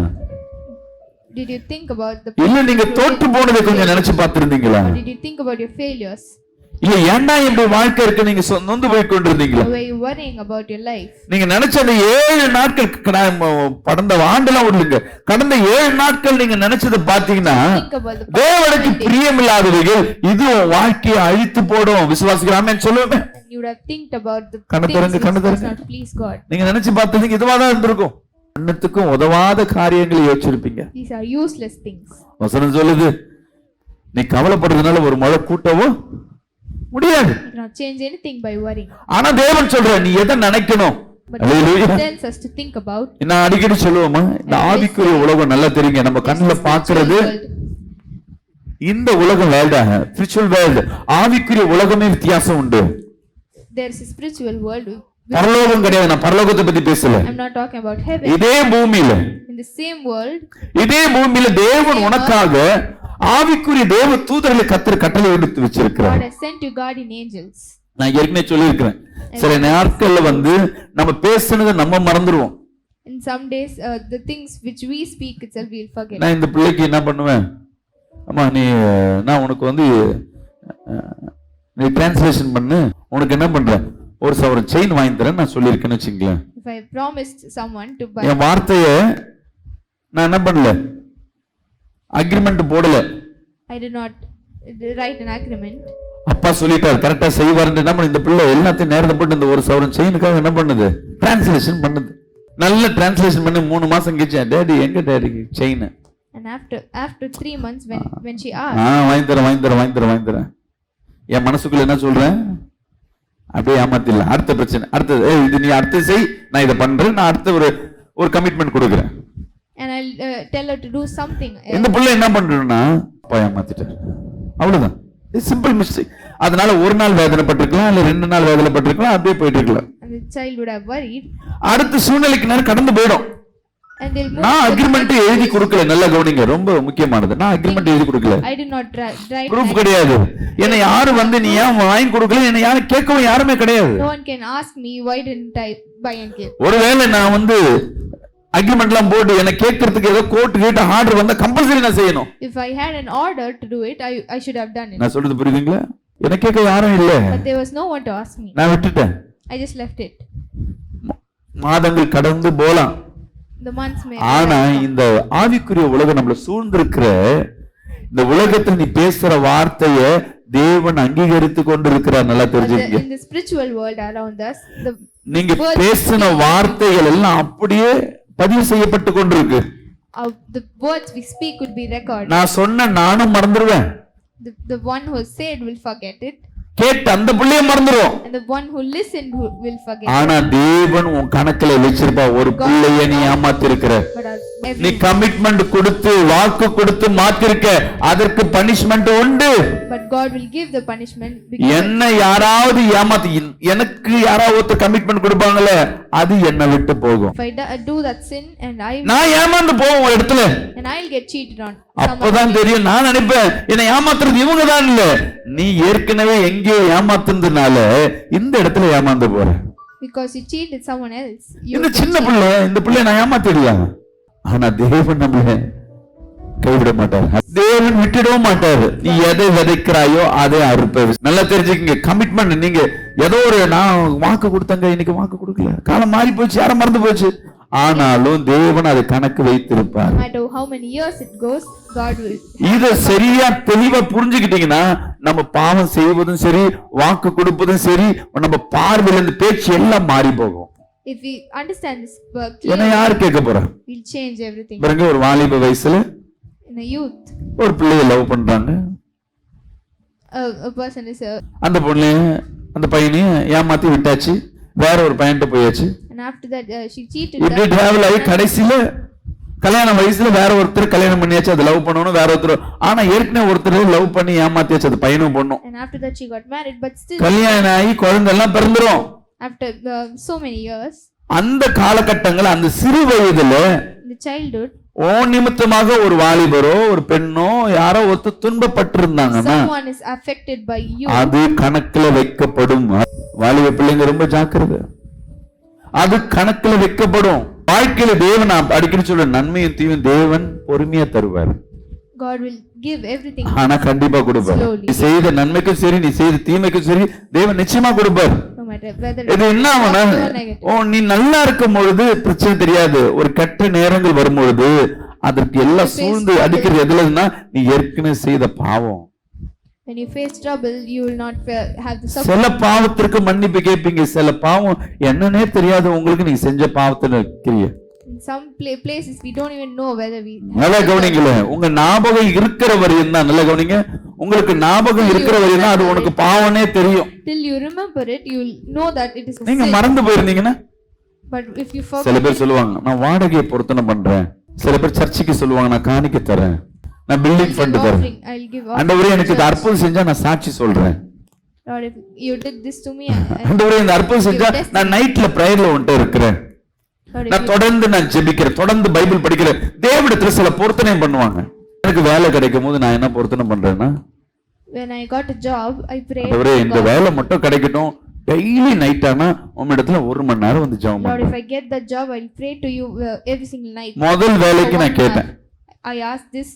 did you think about the இல்ல நீங்க தோற்று போனதை கொஞ்சம் நினைச்சு பார்த்திருந்தீங்களா, did you think about your failures? இல்ல ஏன்டா இப்படி வாழ்க்கை இருக்கு நீங்க நொந்து போய் கொண்டிருந்தீங்களா, Were you worrying about your life? நீங்க நினைச்ச அந்த 7 நாட்கள் கடந்த ஆண்டெல்லாம் விடுங்க, கடந்த 7 நாட்கள் நீங்க நினைச்சதை பாத்தீங்கன்னா Think about the தேவனுக்கு பிரியமில்லாதவைகள் இது உன் வாழ்க்கையை அழித்து போடும். விசுவாசிக்கிறாமே சொல்லுவேன். you would have think about the கண்ணு things திறந்து, which கண்ணு does திறந்து. not please God. நீங்க நினைச்சு பார்த்தீங்க இதுவாதான் இருந்திருக்கும். அன்னத்துக்கும் உதவாத காரியங்களை யோசிச்சிருப்பீங்க. These are useless things. வசனம் சொல்லுது, நீ கவலைப்படுறதுனால ஒரு மழை கூட்டவோ முடியாது. You cannot change anything by worrying. ஆனா தேவன் சொல்ற நீ எதை நினைக்கணும். But hallelujah. God tells us to think about. நான் அடிக்கடி சொல்லுவோமா, இந்த ஆவிக்குரிய உலகம் நல்லா தெரியுங்க. நம்ம கண்ணுல பாக்குறது இந்த உலகம் வேல்டாக ஸ்பிரிச்சுவல் வேல்ட். ஆவிக்குரிய உலகமே வித்தியாசம் உண்டு. There is a spiritual world. பரலோகம் கிடையாது. நான் பரலோகத்தை பத்தி பேசல. I'm not talking about heaven. இதே பூமியில, In the same world, இதே பூமியில தேவன் உனக்காக ஆவிக்குரிய தேவ தூதர்களை கட்டளை எடுத்து வச்சிருக்கிறார். God has sent you guardian angels. நான் ஏற்கனவே சொல்லியிருக்கிறேன், சில நாட்கள்ல நம்ம பேசுனதை நம்ம மறந்துடுவோம். In some days, the things which we speak itself we'll forget. நான் இந்த பிள்ளைக்கு என்ன பண்ணுவேன், அம்மா நான் உனக்கு நீ டிரான்ஸ்லேஷன் பண்ணு, உனக்கு என்ன பண்றேன், ஒரு சவரன் செயின் வாங்கி தரேன் நான் சொல்லியிருக்கேன்னு வச்சுங்களேன். If I promised someone to buy, என் வார்த்தைய நான் என்ன பண்ணல, அக்ரிமெண்ட் போடல. I did not write an agreement. அப்பா சொல்லிட்டாரு கரெக்டா செய்வாருன்னு என்ன பண்ண, இந்த பிள்ளை எல்லாத்தையும் நேரத்தை போட்டு இந்த ஒரு சவரன் செயினுக்காக என்ன பண்ணுது, டிரான்ஸ்லேஷன் பண்ணுது. நல்ல டிரான்ஸ்லேஷன் பண்ணி 3 மாசம் கழிச்சு, டேடி எங்க daddy chain, And after 3 months when she asked, வாங்கி தரேன். என் மனசுக்குள்ள என்ன சொல்றேன், அப்படியே ஏமாத்திடல. அடுத்த பிரச்சனை, அடுத்தது இது நீ அடுத்து செய், நான் இதை பண்றேன், நான் அடுத்த ஒரு கமிட்மெண்ட் கொடுக்குறேன். and I'll tell her to do something. இந்த பிள்ளை என்ன பண்றேன்னா ஏமாத்திட்டாரு, அவ்வளவுதான். Simple mistake. அதனால ஒரு நாள் வேதனைப்பட்டிருக்கலாம், இல்ல 2 நாள் வேதனைப்பட்டிருக்கலாம், அப்படியே போயிட்டு இருக்கலாம். And the child would have worried. அடுத்த சூழ்நிலைக்கு நேரம் கடந்து போயிடும். And they'll move. நான் அக்ரிமெண்ட் எழுதி கொடுக்கல, நல்லா கவனிங்க, ரொம்ப முக்கியமானது. நான் அக்ரிமெண்ட் எழுதி கொடுக்கல, I did not write. Proof கிடையாது. என்னை யாரும் நீ ஏன் வாங்கி கொடுக்கல, என்னை யாரும் கேட்கவும் யாருமே கிடையாது. No one can ask me why didn't I buy and give. ஒருவேளை நான் அக்ரிமெண்ட் எல்லாம் போட்டு என்ன கேட்கறதுக்கு ஏதோ கோர்ட் கேட்ட ஆர்டர் வந்தா கம்பல்சரி நான் செய்யணும். If I had an order to do it, I should have done it. நான் சொல்றது புரியுதுங்களா? என்ன கேட்க யாரும் இல்ல. But there was no one to ask me. நான் விட்டுட்டேன். I just left it. மாதங்கள் கடந்து போலாம். The months may. ஆனா இந்த ஆவிக்குரிய உலகம் நம்மள சூழ்ந்திருக்கிற இந்த உலகத்துல நீ பேசுற வார்த்தைய தேவன் அங்கீகரித்து கொண்டிருக்கிறார். நல்லா தெரிஞ்சுக்கங்க. In the spiritual world around us, நீங்க பேசின வார்த்தைகள் எல்லாம் அப்படியே பதிவு செய்யப்பட்டு கொண்டிருக்கு. The words we speak could be recorded. நான் சொன்ன நானும் மறந்துடுவேன். The one who said will forget it. கேட்ட அந்த பிள்ளைய மறந்துடும். And the one who listened will forget. ஆனா தேவன் உன் கணக்குல வச்சிருப்பா, ஒரு பிள்ளைய நீ ஏமாத்தி இருக்கிற, நீ கமிட்மெண்ட் கொடுத்து வாக்கு கொடுத்து மாத்திருக்க, அதற்கு பனிஷ்மெண்ட் உண்டு. But God will give the punishment. என்ன யாராவது ஏமாத்தி, எனக்கு யாராவது கமிட்மெண்ட் கொடுப்பாங்களே, அது என்ன விட்டு போகும். If I do that sin and நான் ஏமாந்து போவோம் ஒரு இடத்துல, and I'll get cheated on. அப்பதான் தெரியும். நான் நினைப்பேன் என்னை ஏமாத்துறது இவங்க தான் இல்ல, நீ ஏற்கனவே எங்கேயோ ஏமாத்துனதுனால இந்த இடத்துல ஏமாந்து போற. Because you cheated someone else. இந்த சின்ன பிள்ளை, இந்த பிள்ளை நான் ஏமாத்திடலாம். ஆனா தேவன் நம்மள கைவிட மாட்டார், தேவன் விட்டுடவும் மாட்டாரு. நீ எதை விதைக்கிறாயோ அதை அறுப்ப. நல்லா தெரிஞ்சுக்கங்க, கமிட்மெண்ட். நீங்க ஏதோ நான் வாக்கு கொடுத்தங்க, இன்னைக்கு வாக்கு கொடுக்கல, காலம் மாறி போச்சு, யாரும் மறந்து போச்சு, ஆனாலும் தேவன் அதை கணக்கு வைத்திருப்பார். No matter how many years it goes, God will. இத சரியா தெளிவா புரிஞ்சுக்கிட்டீங்கன்னா நம்ம பாவம் செய்வதும் சரி, வாக்கு கொடுப்பதும் சரி, நம்ம பார்வையில இருந்து பேச்சு எல்லாம் மாறி போகும். If we understand this என்ன யார் கேட்க போறா? we'll change everything. பாருங்க, ஒரு வாலிப வயசுல In a youth, ஒரு பிள்ளைய லவ் பண்றாங்க. a person is அந்த பொண்ணு அந்த பையனையும் ஏமாத்தி விட்டாச்சு, வேற ஒரு பையன்கிட்ட போயாச்சு. and And after that, she cheated. இப்படி that டிராவல் ஆகி கடைசியில கல்யாண வயசுல வேற ஒருத்தர் கல்யாணம் பண்ணியாச்சு, அது லவ் பண்ணணும் வேற ஒருத்தர். ஆனா ஏற்கனவே ஒருத்தர் லவ் பண்ணி ஏமாத்தியாச்சு, அது பையனும் பொண்ணும். And after that she got married, but still கல்யாணம் ஆகி குழந்தை எல்லாம் பிறந்துரும். after so many years, அந்த காலகட்டங்கள் அந்த சிறு வயதுல the childhood, ஓ நிமித்தமாக ஒரு வாலிபரோ ஒரு பெண்ணோ யாரோ ஒருத்தர் துன்பப்பட்டு இருந்தாங்கன்னா someone is affected by you. அது கணக்குல வைக்கப்படும். வாலிப பிள்ளைங்க ரொம்ப ஜாக்கிரதை, அது கணக்குல வைக்கப்படும். வாழ்க்கையில தேவன் அடிக்கடி சொல்ற நன்மையும் தீமையும் தேவன் பொறுமையா தருவார். God will give everything ஆனா கண்டிப்பா கொடுப்பார். slowly. நீ செய்த நன்மைக்கும் சரி நீ செய்த தீமைக்கும் சரி தேவன் நிச்சயமா கொடுப்பார். No matter whether இது என்ன ஆகும்னா, positive or negative. ஓ நீ நல்லா இருக்கும் பொழுது பிரச்சனை தெரியாது, ஒரு கெட்ட நேரங்கள் வரும்பொழுது அதற்கு எல்லாம் சூழ்ந்து அடிக்கிறது எதுலன்னா நீ ஏற்கனவே செய்த பாவம். When you face trouble, you will not have the support. சில பாவத்திற்கு மன்னிப்பு கேட்பீங்க, சில பாவம் என்னன்னே தெரியாது உங்களுக்கு, நீங்க செஞ்ச பாவத்துல இருக்கிறீங்க. In some places we don't even know whether we நல்லா கவனிங்கள, உங்க ஞாபகம் இருக்கிற வரையும் தான், நல்லா கவனிங்க, உங்களுக்கு ஞாபகம் இருக்கிற வரையும் தான் அது உனக்கு பாவனே தெரியும். till you remember it, you will know that it is a நீங்க sin. மறந்து போயிருந்தீங்கன்னா, But if you சில forget, பேர் சொல்லுவாங்க நான் வாடகையை பொருத்தனை பண்றேன், சில பேர் சர்ச்சுக்கு சொல்லுவாங்க நான் காணிக்க தரேன், நான் பில்டிங் ஃபண்ட் தரேன். I'll give ஆண்டவரே எனக்கு இந்த அற்புதம் செஞ்சா நான் சாட்சி சொல்றேன். Lord, if you did this to me, ஆண்டவரே இந்த அற்புதம் செஞ்சா நான் நைட்ல பிரேயர்ல வந்துட்டு இருக்கிறேன், Lord, நான் தொடர்ந்து நான் ஜெபிக்கிறேன், தொடர்ந்து பைபிள் படிக்கிறேன். தேவனிடத்துல சில பொருத்தனை பண்ணுவாங்க. எனக்கு வேலை கிடைக்கும் போது நான் என்ன பொருத்தனை பண்றேன்னா, when I got a job, I prayed, ஆண்டவரே இந்த வேலை மட்டும் கிடைக்கட்டும், டெய்லி நைட் ஆனா உம்மிடத்துல 1 மணி நேரம் வந்து ஜெபம் Lord, பண்ணுவேன். if I get that job, I'll pray to you every single night. முதல் வேலைக்கு For நான் 1 கேட்டேன், hour. I asked this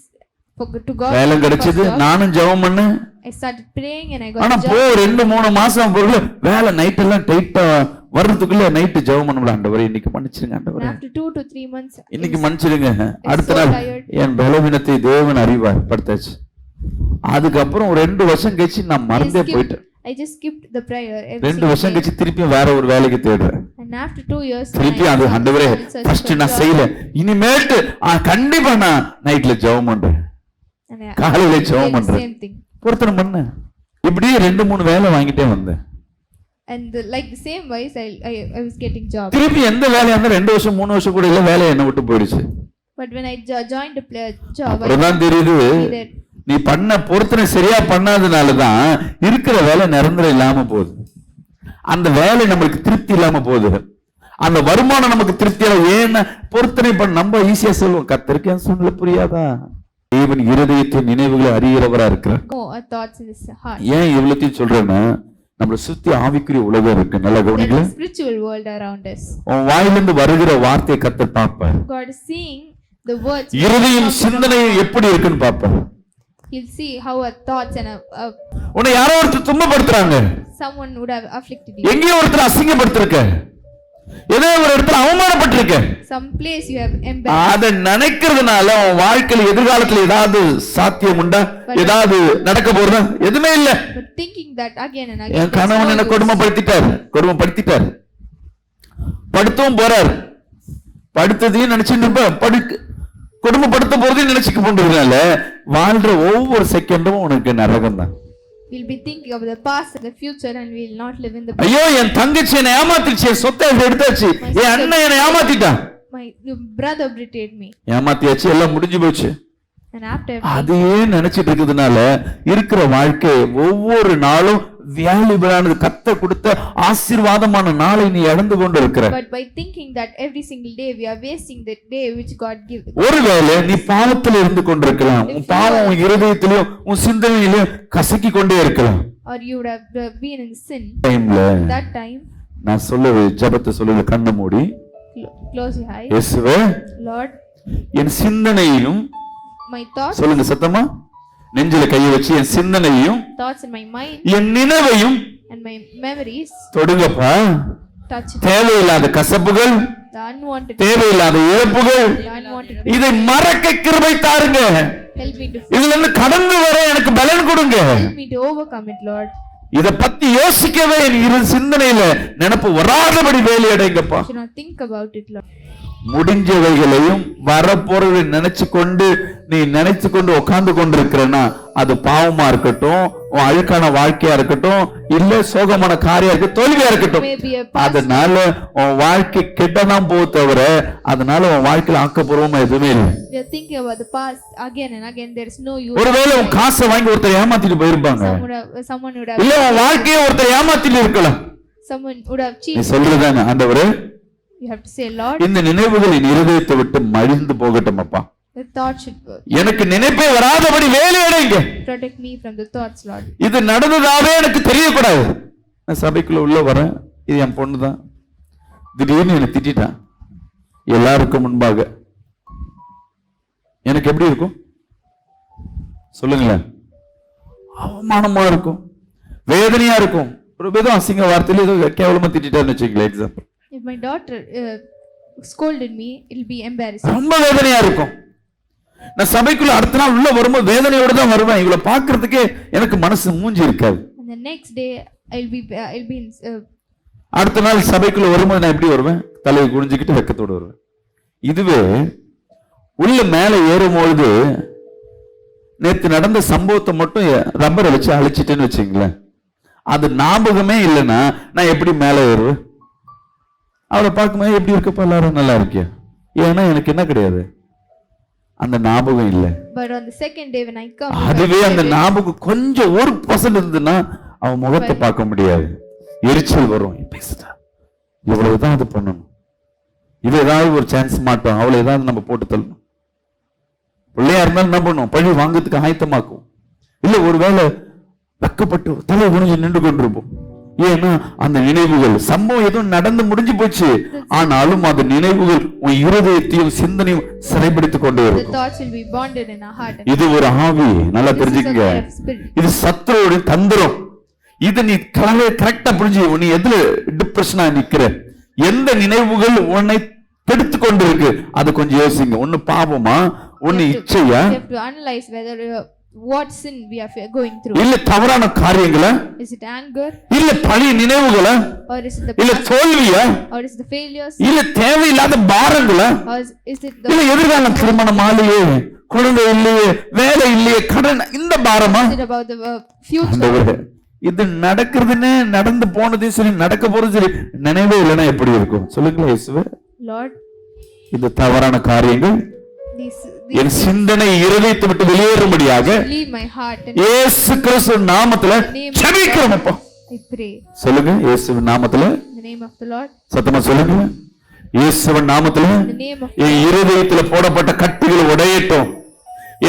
to God. வேலை for கிடைச்சது, first job. நானும் ஜெபம் பண்ணேன். I started praying and I ஆனா got a போ job. 2-3 மாசம் பொருள் வேலை நைட் எல்லாம் டைட்டா வர்றதுக்குள்ள நைட்டு ஜெபம் பண்ணல. ஆண்டவரே இன்னைக்கு மன்னிச்சிருங்க, And ஆண்டவரே after 2 to 3 months, இன்னைக்கு மன்னிச்சிருங்க. அடுத்த so நாள் tired. என் பலவீனத்தை தேவன் அறிவார் படுத்தாச்சு. அதுக்கப்புறம் ஒரு 2 வருஷம் கழிச்சு நான் மறந்தே போயிட்டேன். I just skipped the prayer every 2 single வருஷம் day. கழிச்சு திருப்பியும் வேற ஒரு வேலைக்கு தேடுறேன். And after 2 years, திருப்பி when I அது started ஆண்டவரே searching ஃபர்ஸ்ட் for நான் job, செய்யல, இனிமேட்டு கண்டிப்பா நான் நைட்ல ஜெபம் பண்றேன், and I காலையில did ஜெபம் the பண்றேன், same thing. பொருத்தனை பண்ண. இப்படியே 2-3 வேலை வாங்கிட்டே வந்தேன். And like the same ways, I was getting job. திருப்பி எந்த வேலையா இருந்தா 2 வருஷம் 3 வருஷம் கூட இல்ல, வேலையை என்ன விட்டு போயிடுச்சு. But when I joined the job, I அப்புறம்தான் தெரியுது see that நீ பண்ண பொருத்தனை சரியா பண்ணாதனாலதான் இருக்கிற வேலை நிரந்தரம் இல்லாம போகுது, அந்த வேலை நம்மளுக்கு திருப்தி இல்லாம போகுது, அந்த வருமானம் நமக்கு திருப்தி இல்ல. ஏன்னா பொருத்தனை பண்ண நம்ம ஈஸியா சொல்லுவோம், கர்த்தருக்கு என் சூழ்நிலை புரியாதா? தேவன் இருதயத்தின் நினைவுகளை அறிகிறவரா இருக்கிறார். no thoughts in his heart. ஏன் இவ்வளத்தையும் சொல்றேன்னா, நம்மளை சுத்தி ஆவிக்குரிய உலகம் இருக்கு, நல்லா There கவனிக்கல. is a spiritual world around us. உன் வாயிலிருந்து வருகிற வார்த்தையை கர்த்தர் பார்ப்பார். God is seeing the words. இருதயம் சிந்தனையும் எப்படி இருக்குன்னு பார்ப்பார். He'll see how our thoughts and உன்னை யாரோ ஒருத்தர் துன்பப்படுத்துறாங்க, someone would have afflicted you. எங்கேயோ ஒருத்தர் அசிங்கப்படுத்திருக்க, ஏதோ ஒரு இடத்துல அவமானப்பட்டிருக்க, Some place you have embarrassed. அதை நினைக்கிறதுனால உன் வாழ்க்கையில எதிர்காலத்துல ஏதாவது சாத்தியம் உண்டா, ஏதாவது நடக்க போறதா? எதுவுமே இல்ல. But thinking that again and again. என் கணவன் என்ன கொடுமைப்படுத்திட்டாரு, படுத்தவும் போறாரு, படுத்ததையும் நினைச்சுட்டு இருப்ப, கொடுமைப்படுத்த போறதையும் நினைச்சுக்க போன்றதுனால வாழ்ற ஒவ்வொரு செகண்டும் உனக்கு நரகம் தான். We'll be thinking of the past and the future and we'll not live in the ஐயோ என் தங்கச்சி என்னை ஏமாத்திருச்சு, என் சொத்தை எடுத்தாச்சு, என் அண்ணன் என்னை ஏமாத்திட்டான், my brother betrayed me. ஏமாத்தியாச்சு, எல்லாம் முடிஞ்சு போச்சு. And after அதையே நினைச்சிட்டு இருக்கிறதுனால இருக்கிற வாழ்க்கை ஒவ்வொரு நாளும் வேல்யூபிளானது, கர்த்தர் கொடுத்த ஆசீர்வாதமான நாளை நீ இழந்து கொண்டு இருக்கிற. but by thinking that every single day we are wasting the day which God gives. ஒருவேளை நீ பாவத்தில் இருந்து கொண்டிருக்கலாம், உன் பாவம் உன் இருதயத்திலும் உன் சிந்தனையிலும் கசக்கி கொண்டே இருக்கலாம். Or you would have been in sin. டைம்ல That time, நான் சொல்லுவேன், ஜெபத்தை சொல்லுவேன், கண்ணை மூடி, close your eyes. இயேசுவே Lord, என் சிந்தனையும், my thoughts, சொல்லுங்க சத்தமா, நெஞ்சில கையை வச்சு என் சிந்தனையும் thoughts in my mind N நினைவையும் and my memories, தொடுங்கப்பா. touch it. தேவையில்லாத கசப்புகள், The unwanted, தேவையில்லாத இழப்புகள், the unwanted. இதை மறக்க கிருபை தாருங்க. Help me to இதுல இருந்து கடந்து வர எனக்கு பலன் கொடுங்க. help me to overcome it, Lord. இத பத்தி யோசிக்கவே என் இரு சிந்தனையில நினைப்பு வராதபடி வேலையடைங்கப்பா. Should not think about it, Lord. முடிஞ்சவைகளையும் வரப்போறதை நினைச்சு கொண்டு நீ நினைச்சு கொண்டு உட்கார்ந்து கொண்டிருக்கிறனா அது பாவமா இருக்கட்டும், உன் அழுக்கான வாழ்க்கையா இருக்கட்டும், இல்ல சோகமான காரியம் இருக்கு, தோல்வியா இருக்கட்டும், Maybe a past. அதனால உன் வாழ்க்கை கெட்டதான் போக தவிர அதனால உன் வாழ்க்கையில ஆக்கப்பூர்வமா எதுவுமே இல்லை. You're thinking about the past again and again. There is no use. ஒருவேளை உன் காசை வாங்கி ஒருத்தர் ஏமாத்திட்டு போயிருப்பாங்க, Someone would have. இல்ல உன் வாழ்க்கையை ஒருத்தர் ஏமாத்திட்டு இருக்கலாம். Someone would have நீ cheated. சொல்றதானே, ஆண்டவரே You have to say, Lord, இந்த நினைவுகள் என் இருதயத்தை விட்டு மழிந்து போகட்டும் அப்பா, the thought should எனக்கு நினைப்பே வராதபடி வேலை அடைங்க. protect me from the thoughts, Lord. இது நடந்ததாவே எனக்கு தெரியக்கூடாது. நான் சபைக்குள்ள உள்ள வரேன், இது என் பொண்ணு தான், திடீர்னு என்னை திட்டான் எல்லாருக்கும் முன்பாக, எனக்கு எப்படி இருக்கும் சொல்லுங்களேன்? அவமானமா இருக்கும், வேதனையா இருக்கும். ஒரு விதம் அசிங்க வார்த்தையில ஏதோ கேவலமா திட்டான்னு வச்சுக்கல. Example, If my daughter scolded me, it'll be embarrassing. ரொம்ப வேதனையா இருக்கும். நான் சபைக்குள்ள அடுத்த நாள் உள்ள வரும்போது வேதனையோட தான் வருவேன். இவளை பாக்குறதுக்கே எனக்கு மனசு மூஞ்சி இருக்காது. And the next day, I'll be in. அடுத்த நாள் சபைக்குள்ள வரும்போது நான் எப்படி வருவேன்? தலையை குனிஞ்சுக்கிட்டு வெக்கத்தோடு வருவேன். இதுவே உள்ள மேல ஏறும்பொழுது நேத்து நடந்த சம்பவத்தை மட்டும் ரப்பரை வச்சு அழிச்சிட்டேன்னு வச்சுங்களேன், அது ஞாபகமே இல்லைன்னா நான் எப்படி மேல ஏறுவேன்? அவளை பார்க்கும்போது எப்படி இருக்கப்ப எல்லாரும் நல்லா இருக்கியா, ஏன்னா எனக்கு என்ன கிடையாது, அந்த ஞாபகம் இல்லை. But on the second day when I come, அதுவே அந்த ஞாபகம் கொஞ்சம் 1% இருந்துன்னா அவன் முகத்தை பார்க்க முடியாது, எரிச்சல் வரும். பேசுதா இவ்வளவுதான் அது பண்ணணும், இது ஏதாவது ஒரு சான்ஸ் மாட்டோம், அவளை ஏதாவது நம்ம போட்டு தள்ளணும். பிள்ளையா இருந்தாலும் என்ன பண்ணுவோம், பழி வாங்கறதுக்கு ஆயத்தமாக்கும். இல்ல ஒருவேளை வெக்கப்பட்டு தலை குனிஞ்சு நின்று கொண்டிருப்போம். ஏன்னா அந்த நினைவுகள், சம்பவம் எதுவும் நடந்து முடிஞ்சு போச்சு, ஆனாலும் அந்த நினைவுகள் உன் இருதயத்தையும் சிந்தனையும் சிறைபிடித்துக் கொண்டே the இருக்கும். thoughts will be bonded in our heart. இது ஒரு ஆவி, நல்லா தெரிஞ்சுக்கங்க. இது சத்துருவோட தந்திரம். இது நீ கரெக்டா புரிஞ்சு, நீ எதுல டிப்ரெஷனா நிக்கிற, எந்த நினைவுகள் உன்னை கெடுத்து கொண்டு இருக்கு, அது கொஞ்சம் யோசிங்க. ஒண்ணு பாவமா, ஒண்ணு இச்சையா, You have to analyze whether what sin we are going through. இல்ல தவறான காரியங்களா, Is it anger, இல்ல பழைய நினைவுகளா, or is it the இல்ல past, தோல்வியா, or is it the failures, இல்ல தேவையில்லாத பாரங்களா, or is it இல்ல the எதிர்காலம், திருமணம் ஆலையே, குழந்தை இல்லையே, வேலை இல்லையே, கடன், இந்த பாரமா? is it about the future? ஆண்டவரே, இது நடக்கிறதுன்னு நடந்து போனதே சரி, நடக்க போறது சரி, நினைவே இல்லைன்னா எப்படி இருக்கும் சொல்லுங்களேன் இயேசுவே. Lord, இந்த தவறான காரியங்கள் these என் சிந்தனை இருதயத்தை விட்டு வெளியேறும்படியாக leave my heart, and இயேசு கிறிஸ்து நாமத்துல ஜெபிக்கிறோம் அப்பா. I pray சொல்லுங்க, இயேசுவின் நாமத்துல, in the name of the Lord, சத்தமா சொல்லுங்க, இயேசுவின் நாமத்துல in the name of என் இருதயத்துல போடப்பட்ட கட்டுகள் உடையட்டும்,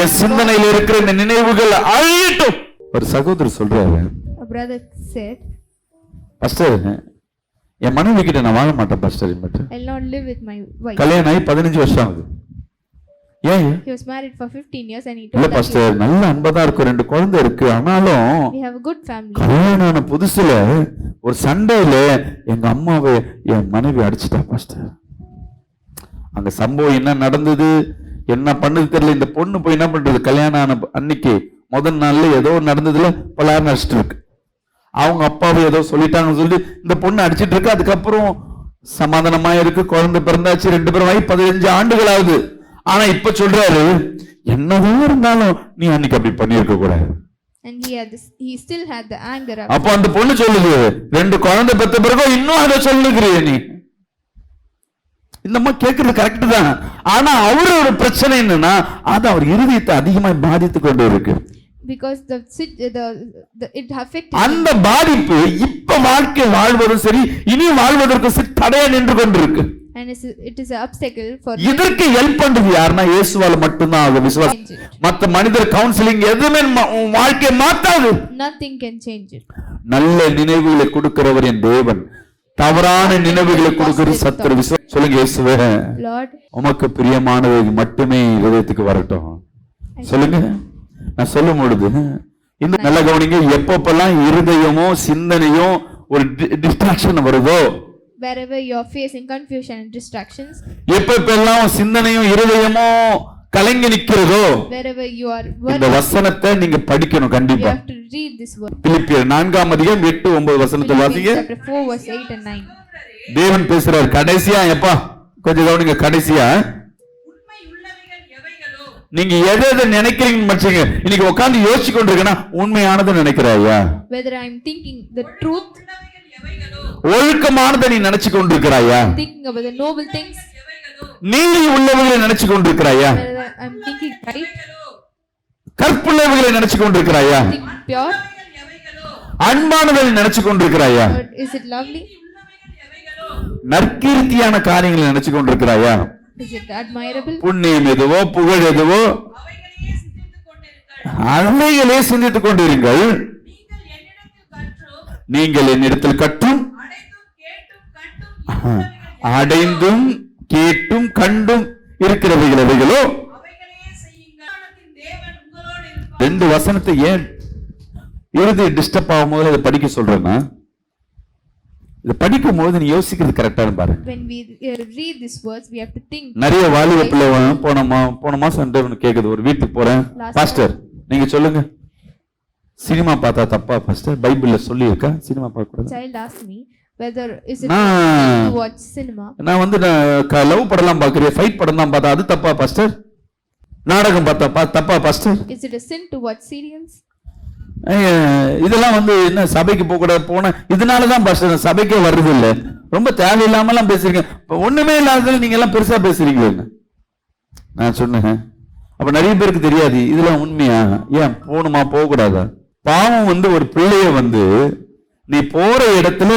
என் சிந்தனையில இருக்கிற இந்த நினைவுகள் அழியட்டும். ஒரு சகோதரர் சொல்றாரு, a brother said, பாஸ்டர் என் மனைவி கிட்ட நான் வாழ மாட்டேன் pastor, I'll not live with my wife. கல்யாணம் ஆகி 15 வருஷம் ஆகுது. ஏன்? He was married for 15 years and he இல்ல told பாஸ்டர், நல்ல அன்பதா இருக்கும், 2 குழந்தை இருக்கு, ஆனாலும் we have a good family. கல்யாணம் ஆன புதுசுல ஒரு சண்டையில எங்க அம்மாவை என் மனைவி அடிச்சுட்டா பாஸ்டர். அங்க சம்பவம் என்ன நடந்தது, என்ன பண்ணது தெரியல. இந்த பொண்ணு போய் என்ன பண்றது, கல்யாணம் ஆன அன்னைக்கு முதல் நாள்ல ஏதோ நடந்ததுல பலாரம் அடிச்சிட்டு இருக்கு. அவங்க அப்பாவை ஏதோ சொல்லிட்டாங்கன்னு சொல்லி இந்த பொண்ணு அடிச்சிட்டு இருக்கு. அதுக்கப்புறம் சமாதானமா இருக்கு, குழந்தை பிறந்தாச்சு, 2 பேரும் 15 ஆண்டுகள் ஆகுது. ஆனா இப்ப சொல்றாரு, என்னதான் இருந்தாலும் நீ அன்னைக்கு அப்படி பண்ணிருக்க கூடாது. And he still had the anger. அப்ப அந்த பொண்ணு சொல்லுது, 2 குழந்தை பெற்ற பிறகு இன்னும் அதை சொல்லுகிறிய நீ. இந்த மாதிரி கேட்கறது கரெக்ட் தான். ஆனா அவரோட பிரச்சனை என்னன்னா, அது அவர் இருதயத்தை அதிகமா பாதித்து கொண்டு இருக்கு. Because it affected அந்த பாதிப்பு இப்ப வாழ்க்கை வாழ்வதும் சரி, இனி வாழ்வதற்கு தடையா நின்று கொண்டிருக்கு. and it is an obstacle for இதற்கு ஹெல்ப் பண்றது யாருன்னா இயேசுவால மட்டும்தான் ஆகும். விசுவாசம், மத்த மனிதர் கவுன்சிலிங் எதுவுமே வாழ்க்கையை மாத்தாது. nothing can change it. நல்ல நினைவுகளை கொடுக்கிறவர் என் தேவன், தவறான நினைவுகளை கொடுக்கிற சத்துரு. விசுவாசம் சொல்லுங்க, இயேசுவே Lord, உமக்கு பிரியமானது மட்டுமே இதயத்துக்கு வரட்டும். சொல்லுங்க. நான் சொல்லும் பொழுது இந்த நல்ல கவனிங்க, எப்பப்பெல்லாம் இருதயமோ சிந்தனையோ ஒரு டிஸ்ட்ராக்ஷன் வருதோ, wherever you are facing confusion and distractions, எப்பப்பெல்லாம் சிந்தனையும் இருதயமோ கலங்கி நிக்கிறதோ, wherever you are இந்த வசனத்தை நீங்க படிக்கணும் you கண்டிப்பா. have to read this word. பிலிப்பியர் 4:8-9 வசனத்தை வாசிங்க. Chapter 4 verse 8 and 9. தேவன் பேசுறார் கடைசியா. எப்பா கொஞ்சம் கவனிங்க, கடைசியா நீங்க எதை எதை நினைக்கிறீங்கன்னு வச்சுங்க, இன்னைக்கு உட்கார்ந்து யோசிச்சு கொண்டிருக்கேன்னா உண்மையானதை நினைக்கிறாயா? Whether I am thinking the truth, ஒழுக்கமானதை நீ நினைச்சு கொண்டிருக்கிறாயா? thinking about the noble things, நீதி உள்ளவர்களை நினைச்சு கொண்டிருக்கிறாயா? whether I am thinking right, கற்புள்ளவர்களை நினைச்சு கொண்டிருக்கிறாயா? think pure, அன்பானதை நினைச்சு கொண்டிருக்கிறாயா? or is it lovely, நற்கீர்த்தியான காரியங்களை நினைச்சு கொண்டிருக்கிறாயா? is it admirable? புண்ணியம் எதுவோ புகழ் எதுவோ அவைகளே சிந்தித்துக் கொண்டிருங்கள். நீங்கள் என்னிடத்தில் கற்றும் அடைந்தும் கேட்டும் கண்டும் இருக்கிறவைகள் எவைகளோ. 2 வசனத்தை ஏன் இறுதி டிஸ்டர்ப் ஆகும் போது இதை படிக்க சொல்றேன்னா, இதை படிக்கும் போது நீ யோசிக்கிறது கரெக்டானு பாரு. When we read these words, we have to think. நிறைய வாலிப பிள்ளை போன மாசம் கேக்குது, ஒரு வீட்டுக்கு போறேன் பாஸ்டர் நீங்க சொல்லுங்க, சினிமா பார்த்தா தப்பா பாஸ்டர்? பைபிள்ல சொல்லி இருக்கா சினிமா பார்க்க கூடாது? Child asked me whether is it sin to watch cinema. நான் வந்து லவ் படம்லாம் பார்க்கறேன், ஃபைட் படம் தான் பார்த்தா அது தப்பா பாஸ்டர்? நாடகம் பார்த்தா தப்பா pastor? Is it a sin to watch serials? இதெல்லாம் வந்து என்ன சபைக்கு போக கூடாது போன இதனாலதான் பாஸ்டர் சபைக்கே வருது இல்ல. ரொம்ப தேவையில்லாமலாம் பேசுறீங்க, ஒண்ணுமே இல்லாத நீங்க எல்லாம் பெருசா பேசுறீங்க. நான் சொன்னேன் அப்ப நிறைய பேருக்கு தெரியாது இதெல்லாம் உண்மையா, ஏன் போகணுமா போக கூடாதா? பாவம் வந்து ஒரு பிள்ளைய வந்து நீ போற இடத்துல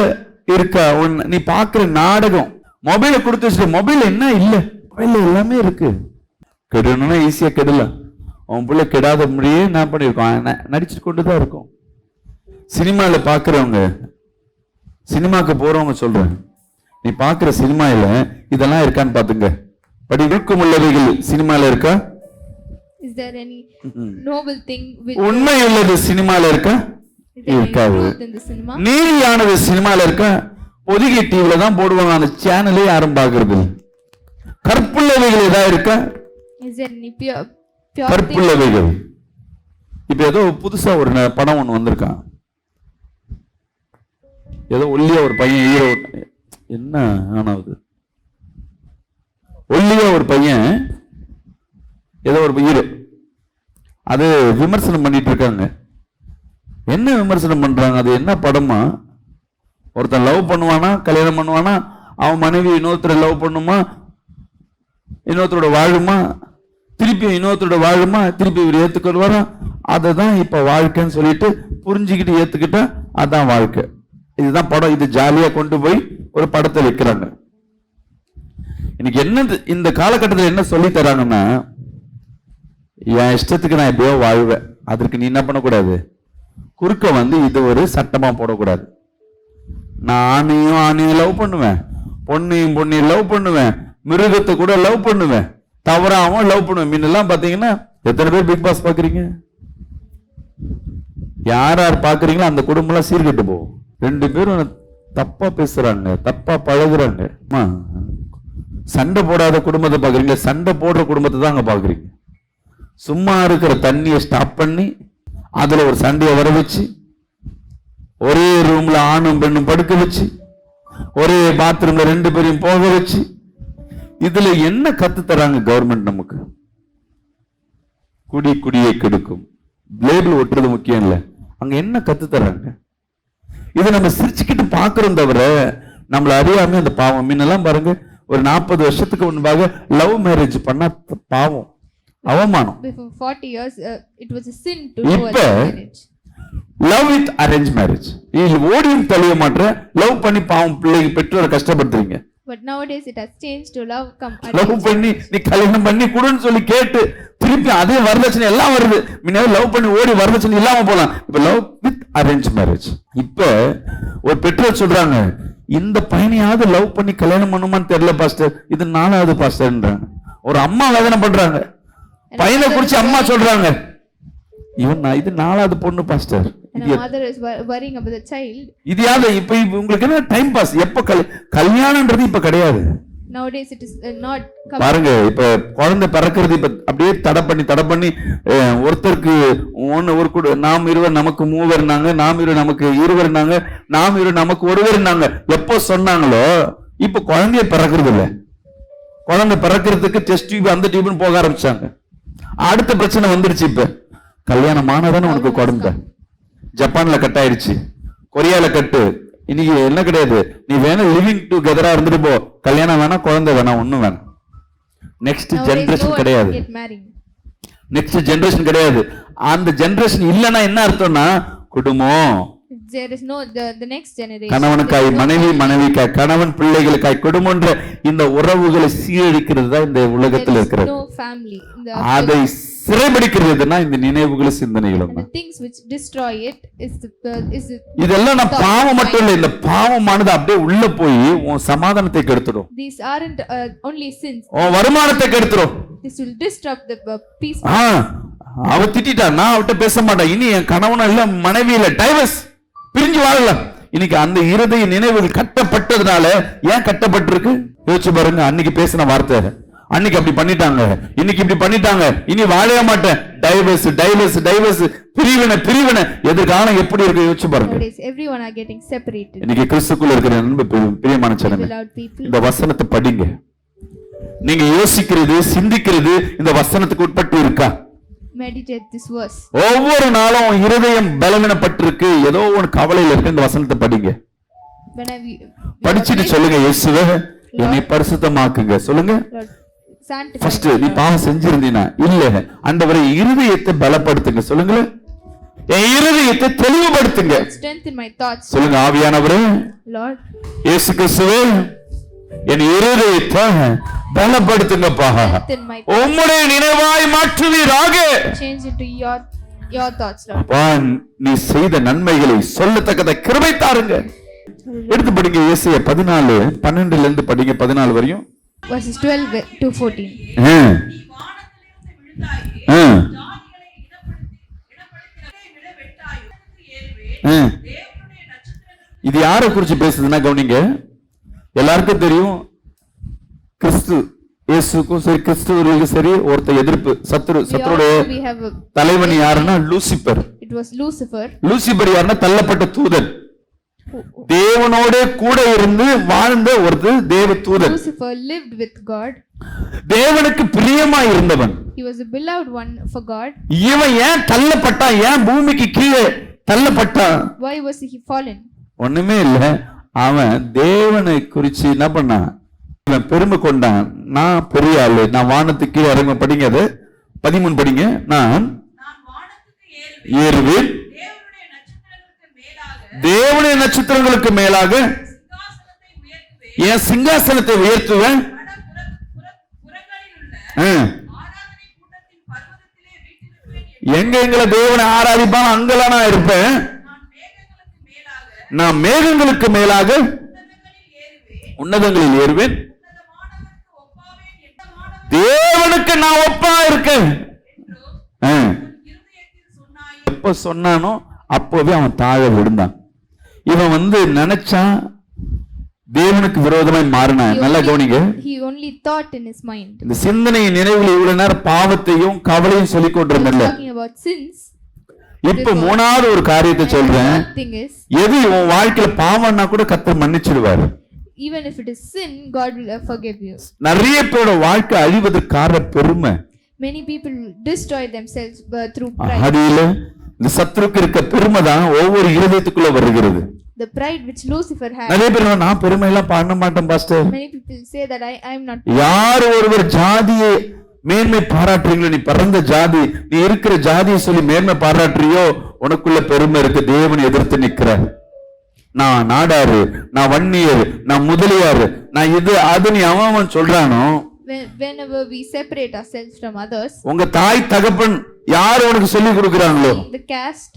இருக்க, நீ பாக்குற நாடகம், மொபைல கொடுத்து வச்சுட்டு, மொபைல் என்ன இல்ல, மொபைல்ல எல்லாமே இருக்கு. கெடணும்னா ஈஸியா கெடலாம், அவன் பிள்ளை கெடாத முடியே நான் பண்ணிருக்கோம், நடிச்சுட்டு கொண்டுதான் இருக்கும். சினிமால பாக்குறவங்க, சினிமாக்கு போறவங்க சொல்றேன், நீ பாக்குற சினிமால இதெல்லாம் இருக்கான்னு பாத்துங்க. படி விருக்கமுள்ளவைகள் சினிமால இருக்கா? Is there any noble thing which உண்மை உள்ளது சினிமால இருக்கா? இருக்காது. நீதியானது சினிமால இருக்கா? ஒதுக்கி டிவில தான் போடுவாங்க, அந்த சேனலே யாரும் பாக்குறது. கற்புள்ளவைகள் ஏதாவது இருக்கா? Is there any pure கற்புள்ளவைகள்? இப்ப ஏதோ புதுசா ஒரு படம் ஒண்ணு வந்திருக்கான், ஏதோ ஒல்லியா ஒரு பையன் ஹீரோ, என்ன ஆனாவது ஒல்லியா ஒரு பையன் ஏதோ ஒரு ஹீரோ, அது விமர்சனம் பண்ணிட்டு இருக்காங்க. என்ன விமர்சனம் பண்றாங்க, அது என்ன படமா? ஒருத்தன் லவ் பண்ணுவானா, கல்யாணம் பண்ணுவானா, அவன் மனைவி இன்னொருத்தரை லவ் பண்ணுமா, இன்னொருத்தரோட வாழுமா, திருப்பி இன்னொருத்தரோட வாழுமா, திருப்பி இவர் ஏத்துக்கொள்வாரா, அததான் இப்ப வாழ்க்கைன்னு சொல்லிட்டு புரிஞ்சுக்கிட்டு ஏத்துக்கிட்டா அதான் வாழ்க்கை. இதுதான் படம். இது ஜாலியா கொண்டு போய் ஒரு படத்தை வைக்கிறாங்க. இன்னைக்கு என்ன இந்த காலகட்டத்தில் என்ன சொல்லி தராங்கன்னா, என் இஷ்டத்துக்கு நான் எப்படியோ வாழ்வேன், அதற்கு நீ என்ன பண்ணக்கூடாது, குறுக்க வந்து இது ஒரு சட்டமா போடக்கூடாது. நான் ஆணையும் லவ் பண்ணுவேன், பொண்ணையும் லவ் பண்ணுவேன், மிருகத்தை கூட லவ் பண்ணுவேன், தவறாம லவ் பண்ணுவேன். முன்னெல்லாம் பாத்தீங்கன்னா எத்தனை பேர் பிக் பாஸ் பாக்குறீங்க? யார் யார் பாக்குறீங்களோ அந்த குடும்பம் எல்லாம் சீர்கெட்டு போகும். 2 பேரும் தப்பா பேசுறாங்க, தப்பா பழகுறாங்க. சண்டை போடாத குடும்பத்தை பாக்குறீங்க, சண்டை போடுற குடும்பத்தை தான் அங்க பாக்குறீங்க. சும்மா இருக்கிற தண்ணியை ஸ்டாப் பண்ணி அதுல ஒரு சண்டையை வர வச்சு, ஒரே ரூம்ல ஆணும் பெண்ணும் படுக்க வச்சு, ஒரே பாத்ரூம்ல 2 பேரையும் போக வச்சு, இதுல என்ன கத்து தராங்க கவர்மெண்ட் நமக்கு? குடியை கெடுக்கும், லேபிள் ஒட்டுறது முக்கியம் இல்ல, அங்க என்ன கத்து தராங்க? இதை நம்ம சிரிச்சுக்கிட்டு பாக்குறோம் தவிர நம்மள அறியாம அந்த பாவம். முன்னெல்லாம் பாருங்க, ஒரு 40 வருஷத்துக்கு முன்பாக லவ் மேரேஜ் பண்ணா பாவம், அவமானம். Before 40 years it was a sin to do a marriage. Love with arrange marriage, இது ஓடியும் தெளிய மாட்டேற, லவ் பண்ணி பாவம் பிள்ளைங்க பெற்றோரை கஷ்டப்படுத்துறீங்க. But nowadays it has changed to love love பண்ணி நீ கல்யாணம் பண்ணி குடுன்னு சொல்லி கேட்டு திருப்பி அதே வரதட்சணை எல்லாம் வருது. முன்னாடி லவ் பண்ணி ஓடி வரதட்சணை இல்லாம போலாம், இப்ப லவ் வித் அரேஞ்ச் மேரேஜ். இப்ப ஒரு பெற்றோர் சொல்றாங்க, இந்த பையனையாவது லவ் பண்ணி கல்யாணம் பண்ணுமான்னு தெரியல பாஸ்டர், இது 4வது பாஸ்டர்ன்றாங்க. ஒரு அம்மா வேதனை பண்றாங்க, பையனை குறிச்சு அம்மா சொல்றாங்க, இது 4வது பொண்ணு pastor. And a mother is worrying about the child. இது யாரு? இப்ப உங்களுக்கு என்ன டைம் பாஸ்? எப்ப கல்யாணம்ன்றது இப்ப கிடையாது. Nowadays it is not. பாருங்க, இப்ப குழந்தை பிறக்கிறது இப்ப அப்படியே தடை பண்ணி ஒருத்தருக்கு ஒரு நாம் இருவர் நமக்கு மூவர்னாங்க, நாம் இருவர் நமக்கு இருவர்னாங்க, நாம் இருவர் நமக்கு ஒருவர்னாங்க. எப்போ சொன்னாங்களோ இப்ப குழந்தைய பிறக்கிறது இல்ல. குழந்தை பிறக்கிறதுக்கு டெஸ்ட் டியூப் அந்த டியூப்னு போக ஆரம்பிச்சாங்க. அடுத்த பிரச்சனை வந்துருச்சு. இப்ப கல்யாணம் ஆனதானே உனக்கு குழந்தை. ஜப்பான்ல கட் ஆயிடுச்சு, கொரியால கட்டு. இன்னைக்கு என்ன கிடையாது, நீ வேணா லிவிங் டுகெதரா இருந்துட்டு போ, கல்யாணம் வேணா குழந்தை வேணாம் ஒண்ணும் வேணாம். நெக்ஸ்ட் ஜெனரேஷன் கிடையாது, நெக்ஸ்ட் ஜெனரேஷன் கிடையாது. அந்த ஜெனரேஷன் இல்லைன்னா என்ன அர்த்தம்னா குடும்பம். There is no the next generation. கணவனுக்காய் மனைவி, மனைவிக்காய் கணவன், பிள்ளைகளுக்காய் குடும்பம்ன்ற இந்த உறவுகளை சீரழிக்கிறது தான் இந்த உலகத்தில் இருக்கிறது. No family. அதை சிறைபிடிக்கிறதுனா இந்த நினைவுகளும் சிந்தனைகளும். The things which destroy it is இதெல்லாம் நான் பாவம் மட்டும் இல்லை, இந்த பாவமானது அப்படியே உள்ள போய் உன் சமாதானத்தை கெடுத்துடும். These aren't only sins. உன் வருமானத்தை கெடுத்துடும். This will disrupt the peace. அவ திட்டா, நான் அவட்ட பேச மாட்டேன், இனி என் கணவனும் இல்ல மனைவி இல்ல, டைவர்ஸ், பிரிஞ்சு வாழலாம். இன்னைக்கு அந்த இருதய நினைவுகள் கட்டப்பட்டதுனால ஏன் கட்டப்பட்டிருக்கு யோசிச்சு பாருங்க. அன்னைக்கு பேசின வார்த்தை, அன்னைக்கு அப்படி பண்ணிட்டாங்க, இன்னைக்கு இப்படி பண்ணிட்டாங்க, இனி வாழவே மாட்டேன், டைவர்ஸ் டைவர்ஸ் டைவர்ஸ், பிரிவினை பிரிவினை. எதிர்காலம் எப்படி இருக்கு யோசிச்சு பாருங்க. Everyone are getting separated. இன்னைக்கு கிறிஸ்துக்குள்ள இருக்கிற அன்பு பிரியமான ஜனமே, இந்த வசனத்தை படிங்க. நீங்க யோசிக்கிறது சிந்திக்கிறது இந்த வசனத்துக்கு உட்பட்டு இருக்கா? Meditate this verse. ஒவ்வொரு நாளும் இருதயம் பலவீனப்பட்டிருக்கு, ஏதோ ஒரு கவலையில இருக்கு, இந்த வசனத்தை படிங்க. படிச்சுட்டு சொல்லுங்க, இயேசுவே என்னை பரிசுத்தமாக்குங்க சொல்லுங்க. ஃபர்ஸ்ட் நீ பாவம் செஞ்சிருந்தீனா இல்ல, ஆண்டவரே இருதயத்தை பலப்படுத்துங்க சொல்லுங்க, என் இருதயத்தை தெளிவுபடுத்துங்க strengthen my thoughts சொல்லுங்க. ஆவியானவரே, Lord, இயேசு கிறிஸ்துவே என் இருதயத்தை பலப்படுத்துங்கப்பா, உம்முடைய நினைவாய் மாற்றுவீராக. Change into your thoughts, Lord. அப்பா, நீ செய்த நன்மைகளை சொல்லத்தக்கத கிருபை தாருங்க. எடுத்து படிங்க, ஏசாயா 14:12 இருந்து படிங்க 14 வரையும். Verses 12 to 14. இது யாரை குறிச்சு பேசுதுன்னா கவனிங்க. எல்லாருக்கும் தெரியும், கிறிஸ்து இயேசுக்கும் சரி கிறிஸ்துவர்களுக்கும் சரி ஒருத்த எதிர்ப்பு, சத்துருடைய தலைவன் யாருன்னா Lucifer. It was Lucifer. Lucifer யாருன்னா தள்ளப்பட்ட தூதன், தேவனோட கூட இருந்து வாழ்ந்த ஒரு தேவ தூதன். Lucifer lived with God. தேவனுக்கு பிரியமா இருந்தவன். He was a beloved one for God. இவன் ஏன் தள்ளப்பட்டான், ஏன் பூமிக்கு கீழே தள்ளப்பட்டான்? Why was he fallen? ஒண்ணுமே இல்ல, அவன் தேவனை குறிச்சு என்ன பண்ணான், இவன் பெருமை கொண்டான். நான் பெரிய ஆளு, நான் வானத்துக்கு கீழே இறங்க. படிங்க, அது 13 படிங்க. நான் ஏறுவேன், தேவனுடைய நட்சத்திரங்களுக்கு மேலாக என் சிங்காசனத்தை உயர்த்துவேன். எங்க எங்களை தேவனை ஆராதிப்பான் அங்கெல்லாம் நான் இருப்பேன். நான் மேகங்களுக்கு மேலாக உன்னதங்களில் ஏறுவேன். தேவனுக்கு நான் ஒப்பா இருக்கேன். எப்ப சொன்னானோ அப்போவே அவன் தாழ விழுந்தான். இவன் நினைச்சான் தேவனுக்கு விரோதமாய் மாறினான். நல்லா கவனிங்க. He only thought in his mind. இந்த சிந்தனையின் நினைவுல இவ்வளவு நேரம் பாவத்தையும் கவலையும் சொல்லிக் கொண்டிருந்தேன். Talking about sins. இப்ப மூணாவது ஒரு காரியத்தை சொல்றேன். எது உன் வாழ்க்கையில பாவம்னா கூட கர்த்தர் மன்னிச்சிடுவார். Even if it is sin, God will forgive you. நிறைய பேரோட வாழ்க்கை அழிவதற்கான பெருமை. Many people destroy themselves through pride. அதில இந்த சத்துருக்கு இருக்க பெருமை தான் ஒவ்வொரு இருதயத்துக்குள்ள வருகிறது. The pride which Lucifer had. நிறைய பேர் நான் பெருமை எல்லாம் பண்ண மாட்டேன் pastor. Many people say that I am not. யார் ஒருவர் ஜாதியை மேன்மை பாராட்டுறீங்களோ, நீ பிறந்த ஜாதி, நீ இருக்கிற ஜாதியை சொல்லி மேன்மை பாராட்டுறியோ, உனக்குள்ள பெருமை இருக்கு. தேவன் எதிர்த்து நிற்கிறார். நான் நாடாரு, நான் வன்னியர், நான் முதலியாரு, நான் இது அது நீ அவன் சொல்றானோ. Whenever we separate ourselves from others, உங்க தாய் தகப்பன் யார் உனக்கு சொல்லி கொடுக்கறாங்களோ, the caste,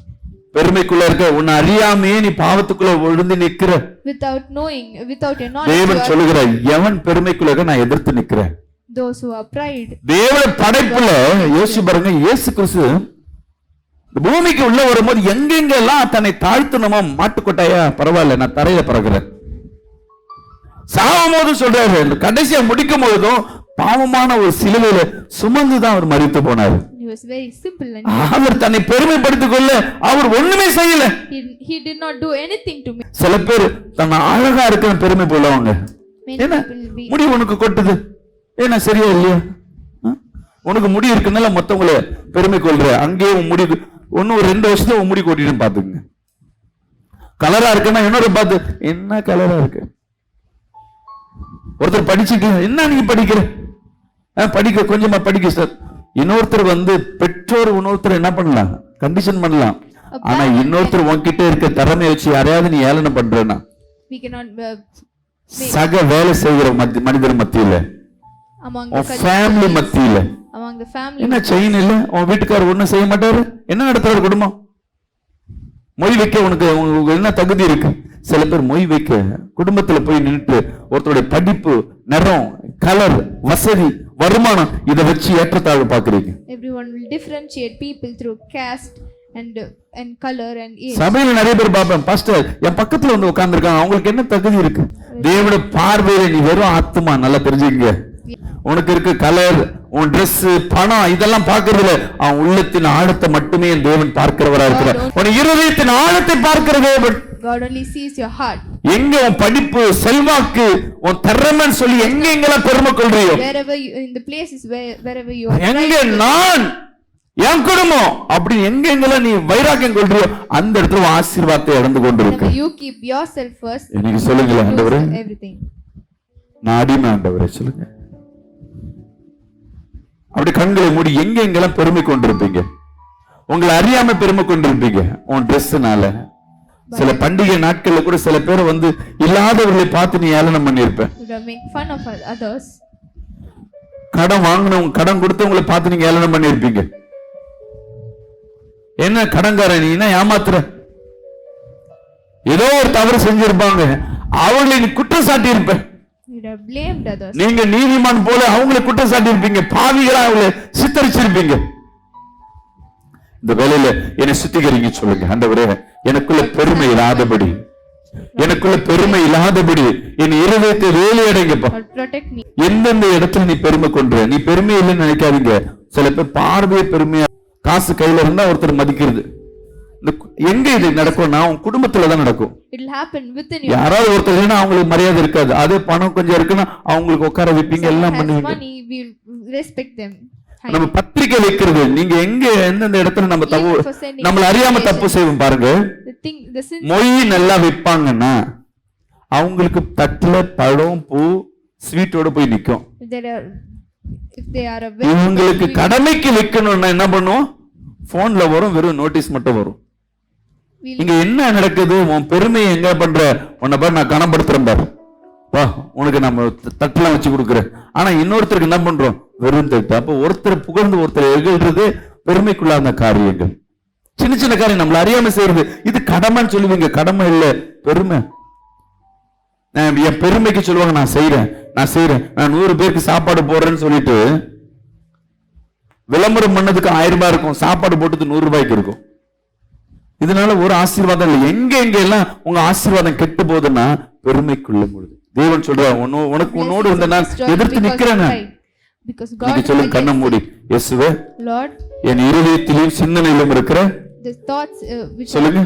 பெருமைக்குள்ள இருக்க உன்னை அறியாமையே நீ பாவத்துக்குள்ள விழுந்து நிக்கிற. without knowing, without your knowledge, தேவன் சொல்லுகிறார், எவன் பெருமைக்குள்ள நான் எதிர்த்து நிக்கிறேன். those who are pride. தேவ படைப்புல யோசிச்சு பாருங்க, இயேசு கிறிஸ்து பூமிக்கு உள்ள வரும்போது எங்கெங்கெல்லாம் தன்னை தாழ்த்தணுமோ, மாட்டுக்கொட்டாயா பரவாயில்ல நான் தரையில பறக்கிறேன் சாகும் போது சொல்றாரு. கடைசியா முடிக்கும் போதும் பாவமான ஒரு சிலுவையில சுமந்துதான் அவர் மரித்து போனார். அவர் தன்னை பெருமைப்படுத்திக் கொள்ள அவர் ஒண்ணுமே செய்யல. He did not do anything to me. சில பேர் தன்னை அழகா இருக்கிற பெருமை போலவங்க. என்ன முடி உனக்கு கொட்டுது, என்ன சரியா இல்லையா, உனக்கு முடி இருக்குனால மத்தவங்கள பெருமை கொள்ற. அங்கேயே உன் முடி ஒன்னும் ஒரு 2 வருஷத்துல உன் முடி கொட்டிட்டு பாத்துங்க. கலரா இருக்குன்னா இன்னொரு பார்த்து என்ன கலரா இருக்கு. ஒருத்தர் படிச்சுட்டு என்ன நீங்க படிக்கிற, படிக்க கொஞ்சமா படிக்க சார். இன்னொருத்தர் வந்து பெற்றோர் இன்னொருத்தர் என்ன பண்ணலாம், கண்டிஷன் பண்ணலாம். ஆனா இன்னொருத்தர் உன்கிட்ட இருக்க திறமையை வச்சு யாரையாவது நீ ஏளனம் பண்றேன்னா, சக வேலை செய்கிற மனிதர் மத்தியில, ஃபேமிலி மத்தியில என்ன செயின் இல்ல, உன் வீட்டுக்காரர் ஒண்ணும் செய்ய மாட்டாரு, என்ன நடத்துறாரு குடும்பம்? மொய் வைக்க உனக்கு என்ன தகுதி இருக்கு? சில பேர் மொய் வைக்க குடும்பத்துல போய் நின்று ஒருத்தருடைய படிப்பு, நிறம், கலர், வசதி, வருமானம் இதை வச்சு ஏற்றத்தாழ்வு பாக்குறீங்க. Everyone will differentiate people through caste and color and age. சபையில நிறைய பேர் பாப்பேன், பாஸ்டர் என் பக்கத்துல வந்து உட்கார்ந்துருக்காங்க, அவங்களுக்கு என்ன தகுதி இருக்கு? தேவனுடைய பார்வையில நீ வெறும் ஆத்துமா, நல்லா தெரிஞ்சுக்கங்க. உனக்கு இருக்க கலர், உன் Dress, பணம் இதெல்லாம் பார்க்கறதுல அவன் உள்ளத்தின் ஆழத்தை மட்டுமே தேவன் பார்க்கிறவரா இருக்கிறார். உன் இருதயத்தின் ஆழத்தை பார்க்கிற தேவன். God only sees your heart. எங்க உன் படிப்பு, செல்வாக்கு, உன் திறமைன்னு சொல்லி எங்க எங்கெல்லாம் பெருமை கொள்றியோ, wherever you in the places wherever you are, எங்க நான் என் குடும்பம் அப்படி எங்க எங்கெல்லாம் நீ வைராக்கியம் கொள்றியோ அந்த இடத்துல ஆசீர்வாதத்தை இழந்து கொண்டிருக்கு. you keep yourself first. எனக்கு சொல்லுங்க ஆண்டவரே, everything நான் அடிமை ஆண்டவரே சொல்லுங்க. அப்படி கண்களை மூடி எங்க எங்கெல்லாம் பெருமை கொண்டிருப்பீங்க, உங்களை அறியாம பெருமை கொண்டிருப்பீங்க உன் Dressனால. சில பண்டிகை நாட்கள்ல கூட சில பேரை வந்து இல்லாதவர்களை பார்த்து நீ ஏளனம் பண்ணிருப்ப. கடன் வாங்கினவங்க, கடன் கொடுத்தவங்களை பார்த்து நீங்க ஏளனம் பண்ணிருப்பீங்க. என்ன கடன்காரன் நீ, என்ன ஏமாத்துற, ஏதோ ஒரு தவறு செஞ்சிருப்பாங்க, அவங்களை நீ குற்றம் சாட்டி இருப்ப. நீங்க நீதிமான் போல அவங்களை குற்றம் சாட்டி இருப்பீங்க, பாவிகளா அவங்களை சித்தரிச்சிருப்பீங்க. இந்த வேலையில என்னை சுத்திகரிங்க சொல்லுங்க. ஆண்டவரே எனக்குள்ள பெருமை இல்லாதபடி, எனக்குள்ள பெருமை இல்லாதபடி என் இருதயத்தை வேலையடைங்கப்பா. எந்தெந்த இடத்துல நீ பெருமை கொன்ற, நீ பெருமை இல்லைன்னு நினைக்காதீங்க. சில பேர் பார்வையை பெருமையா, காசு கையில இருந்தா ஒருத்தர் மதிக்கிறது. எங்க இது நடக்கும்னா உன் குடும்பத்துலதான் நடக்கும். யாராவது ஒருத்தர் இல்லைன்னா அவங்களுக்கு மரியாதை இருக்காது. அதே பணம் கொஞ்சம் இருக்குன்னா அவங்களுக்கு உட்கார வைப்பீங்க, எல்லாம் பண்ணுவீங்க. நம்ம பத்திரிக்கை வைக்கிறது, நீங்க எங்க எந்தெந்த இடத்துல நம்ம நம்மள அறியாம தப்பு செய்வோம் பாருங்க. மொய் நல்லா வைப்பாங்கன்னா அவங்களுக்கு தட்டுல பழம், பூ, ஸ்வீட்டோட போய் நிக்கும். இவங்களுக்கு கடமைக்கு வைக்கணும்னா என்ன பண்ணுவோம், போன்ல வரும், வெறும் நோட்டீஸ் மட்டும் வரும். இங்க என்ன நடக்குது, உன் பெருமையை எங்க பண்ற, உன்னை பாரு நான் கனப்படுத்துறேன் பாரு, வா உனக்கு நம்ம தட்டுலாம் வச்சு கொடுக்குறேன். ஆனா இன்னொருத்தருக்கு என்ன பண்றோம், வெறும் தட்டு. அப்ப ஒருத்தர் புகழ்ந்து ஒருத்தர் எகழ்றது பெருமைக்குள்ளாத காரியங்கள். சின்ன சின்ன காரியம் நம்மள அறியாம செய்யறது, இது கடமைன்னு சொல்லுவீங்க. கடமை இல்ல, பெருமை. என் பெருமைக்கு சொல்லுவாங்க நான் செய்யறேன், நான் 100 பேருக்கு சாப்பாடு போடுறேன்னு சொல்லிட்டு விளம்பரம் பண்ணதுக்கு 1000 ரூபாய் இருக்கும், சாப்பாடு போட்டது 100 ரூபாய்க்கு இருக்கும். இதனால ஒரு ஆசீர்வாதம் இல்லை. எங்க எங்க எல்லாம் உங்க ஆசீர்வாதம் கெட்டு போகுதுன்னா பெருமைக்குள்ள பொழுது தேவன் சொல்ற, உனக்கு உன்னோடு வந்து நான் எதிர்த்து நிக்கிறேன். நீங்க சொல்லுங்க கண்ணை மூடி, இயேசுவே என் இருதயத்திலும் சிந்தனையிலும் இருக்கிற சொல்லுங்க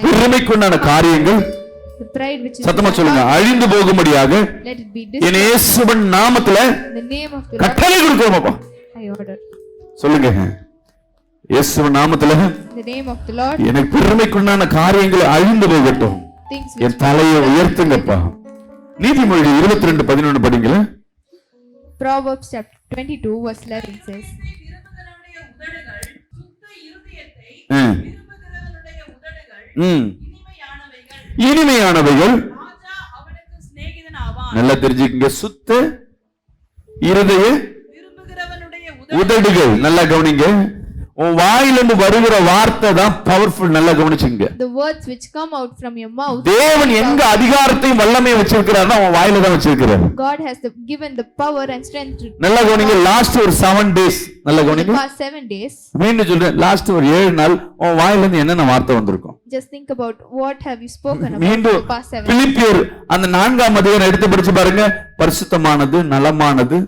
பெருமைக்குண்டான காரியங்கள் சத்தமா சொல்லுங்க அழிந்து போகும்படியாக என் இயேசுவின் நாமத்துல கட்டளை கொடுக்கிறோம்ப்பா. சொல்லுங்க இயேசுவின் நாமத்துல எனக்கு பெருமைக்குண்டான காரியங்களை அழிந்து போகட்டும், என் தலையை உயர்த்துங்கப்பா. நீதிமொழி 22:11 படிங்களா. Proverbs chapter 22 verse 11 says, இனிமையானவைகள். நல்லா தெரிஞ்சுக்கங்க, சுத்த இருதய உதடுகள். நல்லா கவனிங்க, உன் வாயிலிருந்து வருகிற வார்த்தை தான் பவர்ஃபுல். நல்லா கவனிச்சுங்க. The words which come out from your mouth. தேவன் எங்க அதிகாரத்தையும் வல்லமையும் வச்சிருக்கிறார்னா அவன் வாயில தான் வச்சிருக்கிறார். God has given the power and strength to. நல்லா கவனிங்க, லாஸ்ட் ஒரு 7 days. நல்லா கவனிங்க, past 7 days. மீண்டும் சொல்றேன், லாஸ்ட் ஒரு 7 நாள் உன் வாயில இருந்து என்னென்ன வார்த்தை வந்திருக்கும். Just think about what have you spoken about மீண்டும் the past 7 days. பிலிப்பியர் அந்த 4ஆம் அதிகாரம் எடுத்து படிச்சு பாருங்க. பரிசுத்தமானது, நலமானது,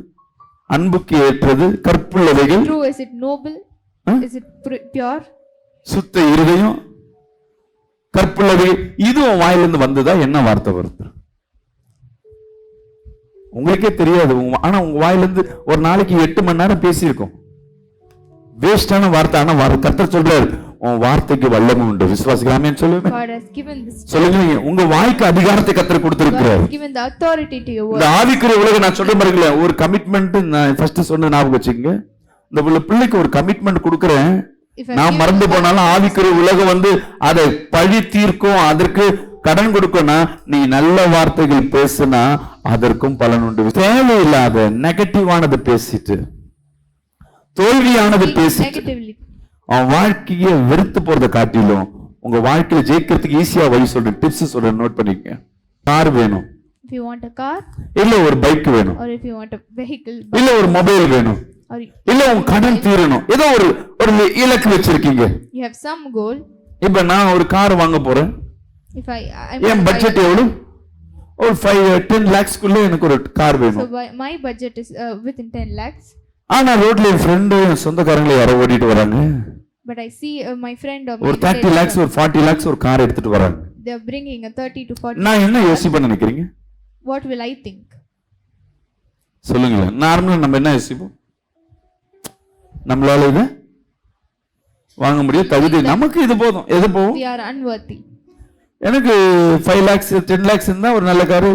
அன்புக்கு ஏற்றது, கற்புள்ளவைகள். True, is it noble? Is it pure? சுத்த இருதயம், கற்புள்ளவை. இது உன் வாயிலிருந்து வந்ததா? என்ன வார்த்தை வருது உங்களுக்கே தெரியாது. ஆனா உங்க வாயிலிருந்து ஒரு நாளைக்கு 8 மணி நேரம் பேசியிருக்கோம். வேஸ்டான வார்த்தை. ஆனா கர்த்தர் சொல்றாரு, உன் வார்த்தைக்கு வல்லமை உண்டு. விசுவாசிக்கலாமேன்னு சொல்லுங்க. God has given this. சொல்லுங்க, உங்க வாய்க்கு அதிகாரத்தை கர்த்தர் God கொடுத்திருக்கிறார். has given the authority to your இந்த word. ஆவிக்குரிய உலகம் நான் சொல்ற பாருங்களேன், ஒரு கமிட்மெண்ட் நான் ஃபர்ஸ்ட் சொன்ன ஞாபகம் வச்சுக்கங்க. இந்த பிள்ளைக்கு ஒரு கமிட்மெண்ட் கொடுக்கறேன், If I நான் give மறந்து you போனாலும் ஆவிக்குரிய உலகம் வந்து அதை பழி தீர்க்கும், அதற்கு கடன் கொடுக்கணும். நீ நல்ல வார்த்தைகள் பேசுனா அதற்கும் பலன் உண்டு. தேவையில்லாத நெகட்டிவானது பேசிட்டு, தோல்வியானது பேசிட்டு negatively, அவன் வாழ்க்கையை வெறுத்து போறதை காட்டிலும் உங்க வாழ்க்கையில ஜெயிக்கிறதுக்கு ஈஸியா வழி சொல்றேன், டிப்ஸ் சொல்றேன், நோட் பண்ணிக்க. கார் வேணும், if you want a car, இல்ல ஒரு பைக் வேணும், or if you want a vehicle, இல்ல ஒரு மொபைல் வேணும், or இல்ல உங்க கடன் தீரணும், ஏதோ ஒரு இலக்கு வச்சிருக்கீங்க. you have some goal. இப்ப நான் ஒரு கார் வாங்க போறேன். If I என் பட்ஜெட் எவ்வளவு? ஒரு 5-10 lakhsக்குள்ள எனக்கு ஒரு கார் so வேணும். my budget is within 10 lakhs. ஆனா ரோட்ல என் ஃப்ரெண்டு சொந்தக்காரங்களை யாரோ ஓட்டிட்டு வராங்க. But I see my friend or ஒரு my 30 lakhs ஒரு 40 lakhs ஒரு கார் எடுத்துட்டு வராங்க. they are bringing a 30 to 40. நான் என்ன யோசிப்பேன் நினைக்கிறீங்க? What will I think? சொல்லுங்களேன். நார்மலா நம்ம என்ன யோசிப்போம்? நம்மளால இதை வாங்க முடியும், தகுதி நமக்கு இது போதும். எது போகும்? We are unworthy. எனக்கு 5 lakhs 10 lakhs இருந்தா ஒரு நல்ல காரு,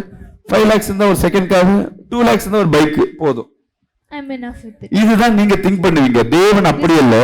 5 lakhs இருந்தா ஒரு செகண்ட் காரு, 2 lakhs இருந்தா ஒரு பைக் போதும். I'm enough with it. இதுதான் நீங்க திங்க் பண்ணுவீங்க. தேவன் அப்படி இல்ல.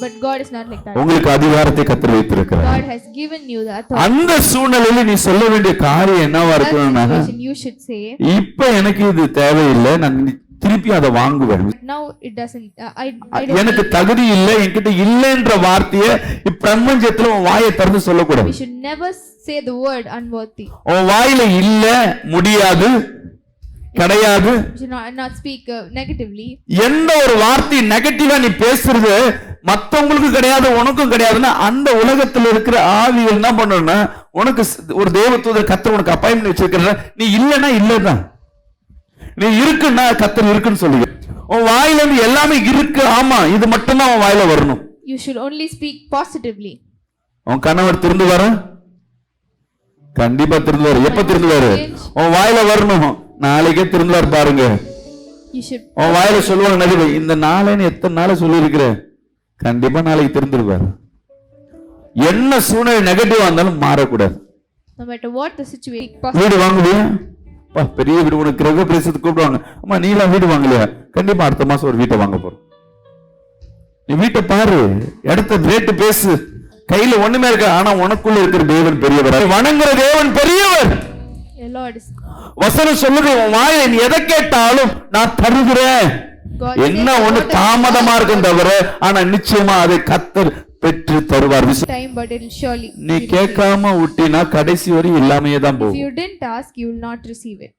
But God is not like that. உங்களுக்கு அதிகாரத்தை கர்த்தர் வைத்திருக்கிறார். God has given you the authority. அந்த சூழ்நிலையில நீ சொல்ல வேண்டிய காரியம் என்னவா That இருக்கணும்னா, situation you should say, இப்ப எனக்கு இது தேவையில்லை, நான் திருப்பி அதை வாங்குவேன். now it doesn't. I don't எனக்கு need it. தகுதி இல்லை, என்கிட்ட இல்லைன்ற வார்த்தையை இப்பிரபஞ்சத்துல உன் வாயை திறந்து We சொல்லக்கூடாது. should never say the word unworthy. உன் வாயில இல்ல, முடியாது, கிடையாது, We should not speak negatively. எந்த ஒரு வார்த்தை நெகட்டிவா நீ பேசுறது மத்தவங்களுக்கு கிடையாது, உனக்கும் கிடையாதுன்னா அந்த உலகத்துல இருக்கிற ஆவிகள் என்ன பண்ணணும்னா, உனக்கு ஒரு தேவதூதர் கர்த்தர் உனக்கு அப்பாயின்மெண்ட் வச்சிருக்கிற, நீ இல்லைன்னா இல்லதான், நீ இருக்குன்னா கர்த்தர் இருக்குன்னு சொல்லுங்க. உன் வாயில இருந்து எல்லாமே இருக்கு, ஆமா, இது மட்டும்தான் உன் வாயில வரணும். You should only speak positively. உன் கணவர் திருந்து வர, கண்டிப்பா திருந்து வர. எப்ப திருந்து வர? உன் வாயில வரணும். நாளைக்கே திருந்தார் பாருங்க. You should. உன் வாயில சொல்லுவாங்க நடுவே, இந்த நாளைன்னு எத்தனை நாளை சொல்லி இருக்கிற, கண்டிப்பா நாளைக்கு திருந்துருவாரு. என்ன சூழ்நிலை நெகட்டிவா இருந்தாலும் மாறக்கூடாது. No matter what the situation, positive. வீடு வாங்குவியா? பெரிய வீடு, உனக்கு கிரக பிரவேசத்துக்கு கூப்பிடுவாங்க. அம்மா நீலாம் வீடு வாங்கலையா? கண்டிப்பா அடுத்த மாசம் ஒரு வீட்டை வாங்க போறோம். நீ வீட்டை பாரு, இடத்த ரேட்டு பேசு, கையில ஒண்ணுமே இருக்க, ஆனா உனக்குள்ள இருக்கிற தேவன் பெரியவர், வணங்குற தேவன் பெரியவர். Your Lord is. வசனம் சொல்லுது, உன் வாயை நீ எதை கேட்டாலும் நான் தருகிறேன். God என்ன says, ஒண்ணு தாமதமா இருக்கும் தவிர, ஆனா நிச்சயமா அதை கர்த்தர் பெற்று தருவார். time, but it will surely. நீ கேட்காம விட்டினா கடைசி வரை எல்லாமே தான் If போகும். you didn't ask, you will not receive it.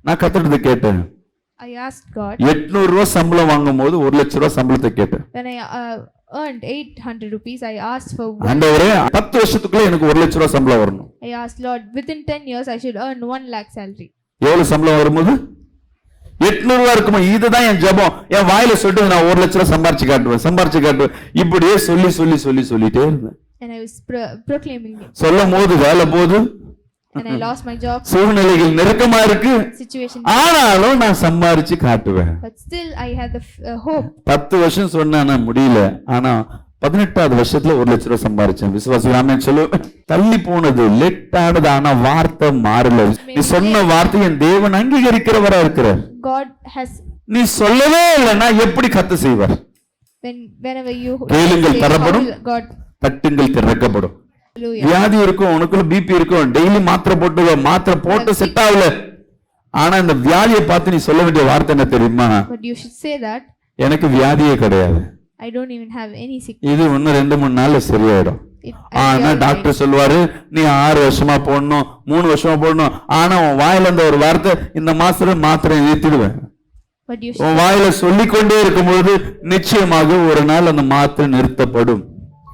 நான் கர்த்தர்கிட்ட கேட்டேன். I asked God 800 ரூபாய் சம்பளம் வாங்கும் போது 1 லட்சம் ரூபாய் சம்பளத்தை கேட்டேன். when I earned 800 rupees. I asked for. ஆண்டவரே 10 வருஷத்துக்குள்ள எனக்கு 1 லட்சம் ரூபாய் சம்பளம் வரணும். I asked Lord, within 10 years I should earn 1 lakh salary. எவ்வளவு சம்பளம் வரும்போது 800 ரூபாய் இருக்குமா? இதுதான் என் ஜெபம். என் வாயில சொல்லிட்டு நான் 1 லட்சம் ரூபாய் சம்பாரிச்சு காட்டுவேன். இப்படியே சொல்லிட்டே இருந்தேன். And I was proclaiming it. சொல்லும் போது வேலை போது, And I lost my job. சூழ்நிலைகள் நெருக்கமா இருக்கு, Situation. ஆனாலும் நான் சம்பாரிச்சு காட்டுவேன். But still I had the hope. 10 வருஷம் சொன்னா முடியல, ஆனா 18வது வருஷத்துல 1 லட்சம் ரூபாய் சம்பாரிச்சேன். விசுவாசிக்கலாமே சொல்லு. தள்ளி போனது, லேட் ஆனது, ஆனா வார்த்தை மாறல. நீ சொன்ன வார்த்தை என் தேவன் அங்கீகரிக்கிறவரா இருக்கிறார். God has. நீ சொல்லவே இல்லைன்னா எப்படி கத்து செய்வார்? Whenever you கேளுங்கள் தரப்படும், God. தட்டுங்கள் திறக்கப்படும். Hallelujah. வியாதி இருக்கும், உனக்குள்ள பிபி இருக்கும், டெய்லி மாத்திரை போட்டு செட் ஆகல, ஆனா இந்த வியாதியை பார்த்து நீ சொல்ல வேண்டிய வார்த்தை என்ன தெரியுமா? But you should say that எனக்கு வியாதியே கிடையாது, I don't even have any sickness. இது இன்னும் 2-3 நாள்ல சரியாயிடும். ஆனா டாக்டர் சொல்லுவாரு நீ 6 வருஷமா போடணும், 3 வருஷமா போடணும். ஆனா உன் வாயில இருந்த ஒரு வார்த்தை, இந்த மாசத்துல மாத்திரை நிறுத்திடுவேன். But you should. உன் வாயில சொல்லிக்கொண்டே இருக்கும்போது நிச்சயமாக ஒரு நாள் அந்த மாத்திரை நிறுத்தப்படும்.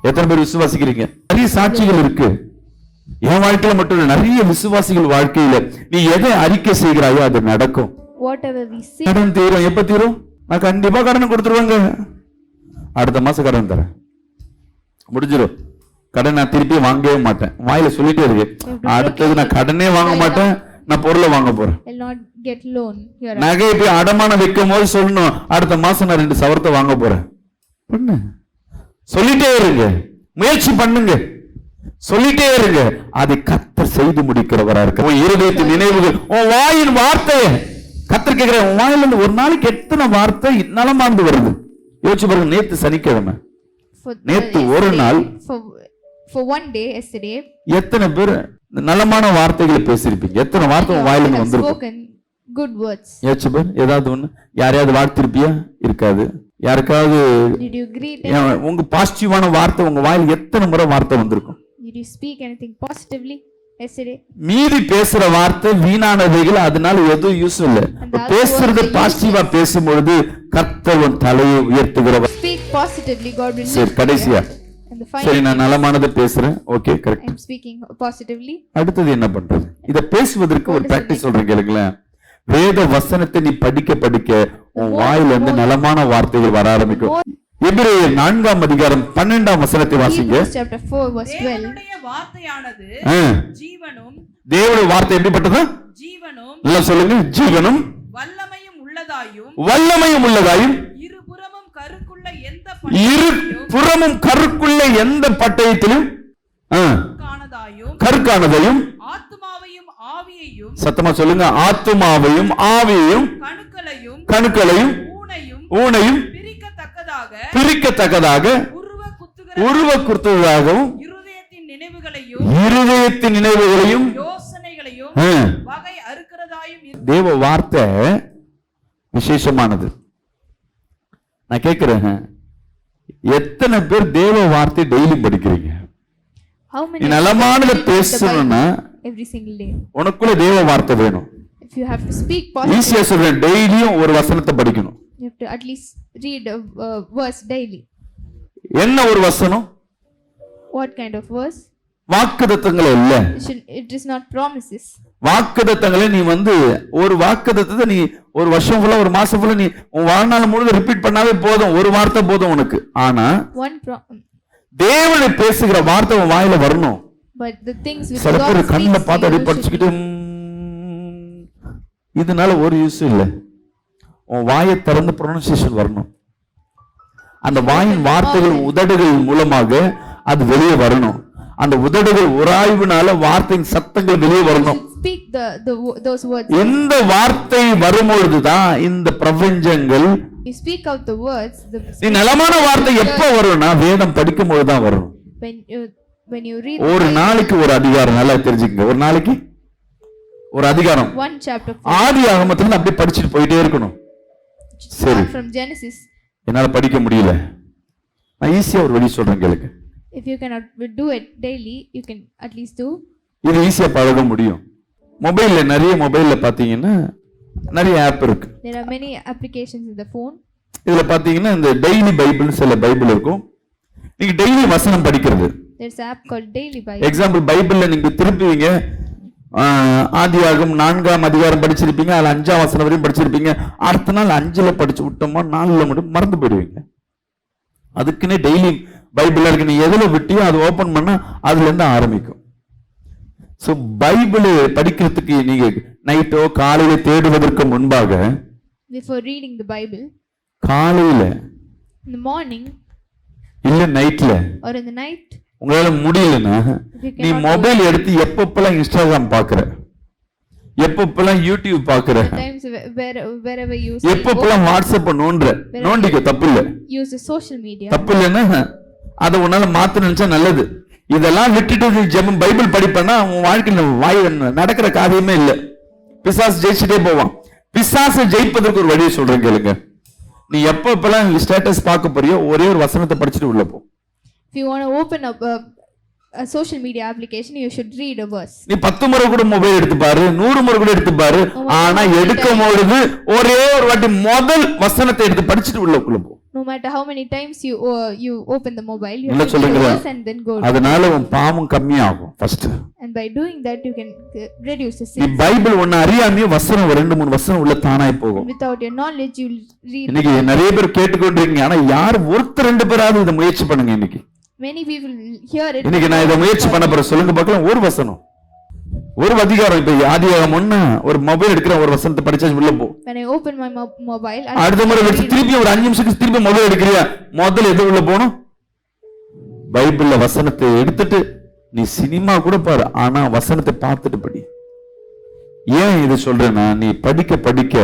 எத்தனை பேர் விசுவாசிக்கிறீங்க? நிறைய சாட்சிகள் இருக்கு. என் வாழ்க்கையில மட்டும் இல்ல, நிறைய விசுவாசிகள் வாழ்க்கையில நீ எதை அறிக்கை செய்கிறாயோ அது நடக்கும். Whatever we say. கடன் தீரும். எப்ப தீரும்? நான் கண்டிப்பா கடன் கொடுத்துருவாங்க, அடுத்த மாசம் கடன் தரேன், முடிஞ்சிடும். கடன் நான் திருப்பி வாங்கவே மாட்டேன். வாயில சொல்லிட்டே இருக்கு, அடுத்தது நான் கடனே வாங்க மாட்டேன், நான் பொருளை வாங்க போறேன். I'll not get loan here. நகை போய் அடமானம் வைக்கும் போது சொல்லணும், அடுத்த மாசம் நான் 2 சவரத்தை வாங்க போறேன். பண்ணு, சொல்லிட்டே இருங்க, முயற்சி பண்ணுங்க, சொல்லிட்டே இருங்க. அதை கர்த்தர் செய்து முடிக்கிறவரா இருக்க. உன் இருதயத்தின் நினைவுகள், உன் வாயின் வார்த்தை கர்த்தர் கேட்கிற, உன் வாயில இருந்து ஒரு நாளைக்கு எத்தனை வார்த்தை நலமாந்து வருது யோசிச்சு பாருங்க. நேத்து சனிக்கிழமை, நேத்து ஒரு நாள், for one day yesterday, எத்தனை பேர் நலமான வார்த்தைகளை பேசியிருப்பீங்க? எத்தனை வார்த்தை உன் வாயில இருந்து வந்திருக்கும்? spoken good words. யோசிச்சு பாரு. ஏதாவது ஒண்ணு யாரையாவது வாழ்த்திருப்பியா? இருக்காது. யாருக்காவது Did you greet உங்க பாசிட்டிவான வார்த்தை உங்க வாயில எத்தனை முறை வார்த்தை வந்திருக்கும்? Did you speak anything positively yesterday? மீறி பேசுற வார்த்தை வீணானவைகள், அதனால எதுவும் யூஸ் இல்ல. பேசுறது பாசிட்டிவா பேசும்பொழுது கர்த்தர் உன் தலையை உயர்த்துகிறவர். Speak positively, God will சரி, கடைசியா and the சரி, final நான் நலமானதை பேசுறேன். Okay, correct. I'm speaking positively. அடுத்தது என்ன பண்றது? இத பேசுவதற்கு ஒரு பிராக்டிஸ் சொல்றேன் கேளுங்களேன். வேத வசனத்தை நீ படிக்க படிக்க உன் வாயில இருந்து நலமான வார்த்தைகள் வர ஆரம்பிக்கும். எபிரேயர் 4ஆம் அதிகாரம் 12ஆம் வசனத்தை வாசிங்க. Hebrews chapter 4 verse 12. தேவனுடைய வார்த்தையானது ஜீவனும், தேவனுடைய வார்த்தை எப்படிப்பட்டது? ஜீவனும் நல்லா சொல்லுங்க. ஜீவனும் வல்லமையும் உள்ளதாயும், வல்லமையும் உள்ளதாயும், இருபுறமும் கருக்குள்ள எந்த இருபுறமும் கருக்குள்ள எந்த பட்டயத்திலும் கருக்கானதையும், ஆத்துமாவையும் ஆவியையும், சத்தமா சொல்லுங்க, ஆத்துமாவையும் ஆவியையும், கணுக்களையும் ஊனையும் பிரிக்கத்தக்கதாக உருவ குத்துவதாகவும், இருதயத்தின் நினைவுகளையும் யோசனைகளையும் வகை அறுக்கிறதாயும். தேவ வார்த்தை விசேஷமானது. நான் கேட்கிறேன், எத்தனை பேர் தேவ வார்த்தை டெய்லி படிக்கிறீங்க? How many நீ நலமானதை பேசணும்னா every single day? உனக்குள்ள தேவ வார்த்தை வேணும். If you have to speak positive, ஈஸியா சொல்றேன், டெய்லியும் ஒரு வசனத்தை படிக்கணும். you have to at least read a verse daily. என்ன ஒரு வசனம்? What kind of verse? வாக்குத்தத்தங்கள் இல்ல. It is not promises. வாக்குத்தத்தங்களை நீ ஒரு வாக்குத்தத்தத்தை நீ ஒரு வருஷம் ஃபுல்லா ஒரு மாசம் ஃபுல்லா நீ உன் வாழ்நாள் முழுவதும் ரிப்பீட் பண்ணாவே போதும், ஒரு வார்த்தை போதும் உனக்கு. ஆனா தேவனை பேசுகிற வார்த்தை உன் வாயில வரணும். But the things which சில பேர் God கண்ணில் speaks பார்த்து to அப்படியே you படிச்சுக்கிட்டு இதனால ஒரு யூஸ் இல்ல. உன் வாயை திறந்து ப்ரொனன்சியேஷன் வரணும். அந்த வாயின் வார்த்தைகள் உதடுகள் மூலமாக அது வெளியே வரணும். அந்த உதடுகள் உராய்வுனால வார்த்தையின் சத்தங்கள் வெளியே வரணும். speak those words. இந்த வார்த்தை வரும்பொழுதுதான் இந்த பிரபஞ்சங்கள். You speak out the words. நீ நலமான வார்த்தை எப்ப வரும்னா வேதம் படிக்கும் போது தான் வரும். When you read ஒரு நாளைக்கு ஒரு அதிகாரம் நல்லா தெரிஞ்சுக்கங்க. ஒரு நாளைக்கு ஒரு அதிகாரம், one chapter ஆதியாகமத்துல அப்படியே படிச்சுட்டு போயிட்டே இருக்கணும். சரி, from Genesis. என்னால படிக்க முடியல, நான் ஈஸியா ஒரு வழி சொல்றேன் கேளுங்க. If you cannot do it daily, you can at least do. இது ஈஸியா பழக முடியும். மொபைல்ல நிறைய மொபைல்ல பாத்தீங்கன்னா நிறைய ஆப் இருக்கு. There are many applications in the phone. இதுல பாத்தீங்கன்னா இந்த டெய்லி பைபிள் சில பைபிள் இருக்கும். நீங்க டெய்லி வசனம் படிக்கிறது. There's an app called Daily Bible. Example பைபிள்ல நீங்க திருப்புவீங்க, ஆதியாகமம் 4ஆம் அதிகாரம் படிச்சிருப்பீங்க, அதுல 5ஆம் வசனம் வரையும் படிச்சிருப்பீங்க. அடுத்த நாள் 5ல படிச்சு விட்டோமா 4ல மட்டும் மறந்து போயிடுவீங்க. அதுக்குன்னே டெய்லி பைபிள் இருக்கு. நீ எதுல விட்டியோ அது ஓபன் பண்ணா அதுல இருந்து ஆரம்பிக்கும். சோ பைபிள் படிக்கிறதுக்கு நீங்க நைட்டோ காலையில தேடுவதற்கு முன்பாக, before reading the Bible, காலையில, in the morning, இல்ல நைட்ல, or in the night, உங்களால முடியலன்னா நீ மொபைல் எடுத்து எப்பப்பெல்லாம் இன்ஸ்டாகிராம் பாக்குற, எப்பப்பெல்லாம் யூடியூப் பாக்குற, wherever you எப்பப்பெல்லாம் வாட்ஸ்அப் நோண்டிக்க, தப்பு இல்ல. use the social media. தப்பு இல்லைன்னா அதை உன்னால மாத்த நினைச்சா நல்லது. இதெல்லாம் விட்டுட்டு ஜெபம் பைபிள் படிப்பேன்னா உன் வாழ்க்கையில வாய் நடக்கிற காரியமே இல்ல. பிசாசு ஜெயிச்சுட்டே போவான். பிசாசை ஜெயிப்பதற்கு ஒரு வழியை சொல்றேன் கேளுங்க. நீ எப்பப்பெல்லாம் ஸ்டேட்டஸ் பார்க்க போறியோ ஒரே ஒரு வசனத்தை படிச்சுட்டு உள்ள போ. If you want to open up a social media application, you should read a verse. நீ 10 முறை கூட மொபைல் எடுத்து பாரு, 100 முறை கூட எடுத்து பாரு. ஆனா எடுக்கும் பொழுது ஒரே ஒரு வாட்டி முதல் வசனத்தை எடுத்து படிச்சுட்டு உள்ளுக்குள்ள போ. No matter how many times you open the mobile, you have to read the verse and then go. அதனால உன் பாவம் கம்மியாகும் first. And by doing that you can reduce the sin. நீ பைபிள் ஒண்ணு அறியாமையே வசனம் 2-3 வசனம் உள்ள தானாய் போகும். Without your knowledge you will read. இன்னைக்கு நிறைய பேர் கேட்டுக்கொண்டிருக்கீங்க, ஆனா யார் ஒருத்தர் 2 பேராவது இத முயற்சி பண்ணுங்க. இன்னைக்கு many people hear it. இன்னைக்கு நான் இத முயற்சி பண்ண போறேன். சொல்லுங்க பார்க்கலாம். ஒரு வசனம், ஒரு அதிகாரம் இப்ப ஆதியாகமம் 1 ஒரு மொபைல் எடுக்கிற ஒரு வசனத்தை படிச்சா உள்ள போ. When I open my mobile, அடுத்த முறை வச்சு திருப்பி ஒரு 5 நிமிஷத்துக்கு திருப்பி மொபைல் எடுக்கிறியா, முதல்ல எது உள்ள போகணும்? பைபிள்ல வசனத்தை எடுத்துட்டு நீ சினிமா கூட பாரு, ஆனா வசனத்தை பார்த்துட்டு படி. ஏன் இதை சொல்றேன்னா, நீ படிக்க படிக்க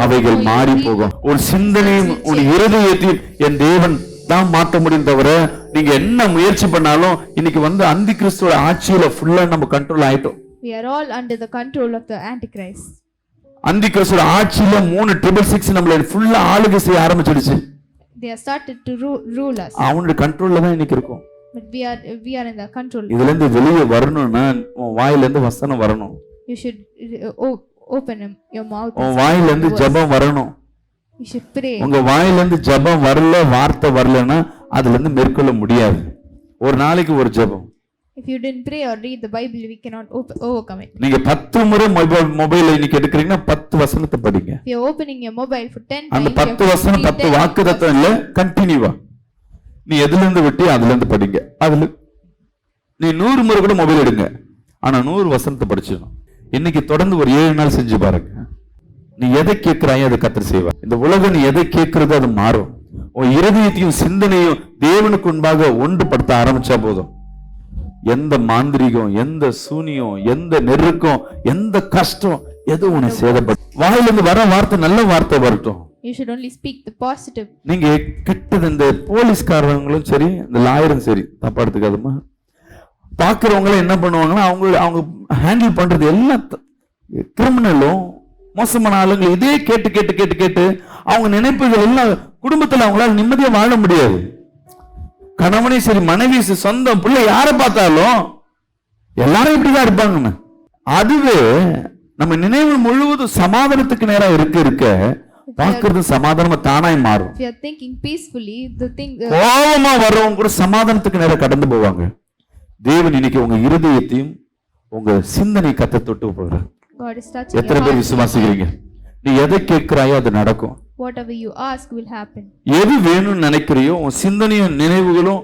அவைகள் மாறி போகும். ஒரு சிந்தனையும் ஒரு இருதயத்தையும் என் தேவன் தான் மாற்ற முடியும் தவிர நீங்க என்ன முயற்சி பண்ணாலும் இன்னைக்கு அந்தி கிறிஸ்துவோட ஆட்சியில ஃபுல்லா நம்ம கண்ட்ரோல் ஆயிட்டோம். We are all under the control of the Antichrist. அந்தி கிறிஸ்துவோட ஆட்சியில 3666 நம்மள ஃபுல்லா ஆளுகை செய்ய ஆரம்பிச்சிடுச்சு. They have started to rule us. அவனோட கண்ட்ரோல்ல தான் இன்னைக்கு இருக்கும். But we are in the control. இதுல இருந்து வெளியே வரணும்னா உன் வாயில இருந்து வசனம் வரணும். You should open your mouth. உன் வாயில இருந்து ஜெபம் வரணும். You should pray. உங்க வாயில இருந்து ஜெபம் வரல, வார்த்தை வரலன்னா அதுல இருந்து மேற்கொள்ள முடியாது. ஒரு நாளைக்கு ஒரு ஜெபம். If you didn't pray or read the Bible, we cannot overcome it. நீங்க 10 முறை மொபைல் இன்னைக்கு எடுக்கிறீங்கன்னா 10 வசனத்தை படிங்க. If you are opening your mobile for 10 times, அந்த 10 வசனம் 10 வாக்குத்தத்தம் இல்ல, கண்டினியூவா நீ எதுல இருந்து விட்டு அதுல இருந்து படிங்க. அதுல நீ 100 முறை கூட மொபைல் எடுங்க, ஆனா 100 வசனத்தை படிச்சிடணும். இன்னைக்கு தொடர்ந்து ஒரு 7 நாள் செஞ்சு பாருங்க. நீ எதை கேட்கிறாயோ அதை கர்த்தர் செய்வார். இந்த உலகம் நீ எதை கேட்கிறதோ அது மாறும். உன் இருதயத்தையும் சிந்தனையும் தேவனுக்கு முன்பாக ஒன்றுபடுத்த ஆரம்பிச்சா போதும். எந்த மாந்திரிகம், எந்த சூனியம், எந்த நெருக்கம், எந்த கஷ்டம் எதுவும் உன்னை சேதப்படும். வாயிலிருந்து வர வார்த்தை நல்ல வார்த்தை வரட்டும். You should only speak the positive. நீங்க கெட்டது, இந்த போலீஸ்காரங்களும் சரி, இந்த லாயரும் சரி, தப்பா எடுத்துக்காதுமா, பாக்குறவங்களும் என்ன பண்ணுவாங்கன்னா அவங்க ஹேண்டில் பண்றது எல்லாம் கிரிமினலும் மோசமான ஆளுங்க இதே கேட்டு கேட்டு கேட்டு கேட்டு அவங்க நினைப்புகள் எல்லாம் குடும்பத்துல அவங்களால நிம்மதியா வாழ முடியாது. கணவனே சரி, மனைவி, சொந்தம், பிள்ளை, யாரை பார்த்தாலும் எல்லாரும் இப்படிதான் இருப்பாங்க. அதுவே நம்ம நினைவு முழுவதும் சமாதானத்துக்கு நேரா இருக்க பார்க்கறது சமாதானமா தானாய் மாறும். If you are thinking peacefully, the thing கோபமா வர்றவங்க கூட சமாதானத்துக்கு நேரா கடந்து போவாங்க. தேவன் இன்னைக்கு உங்க இருதயத்தையும் உங்க சிந்தனை கத்த தொட்டு போகிறார். God is touching. எத்தனை பேர் விசுவாசிக்கிறீங்க? நீ எதை கேட்கிறாயோ அது நடக்கும். Whatever you ask will happen. எது வேணும்னு நினைக்கிறியோ உன் சிந்தனையும் நினைவுகளும்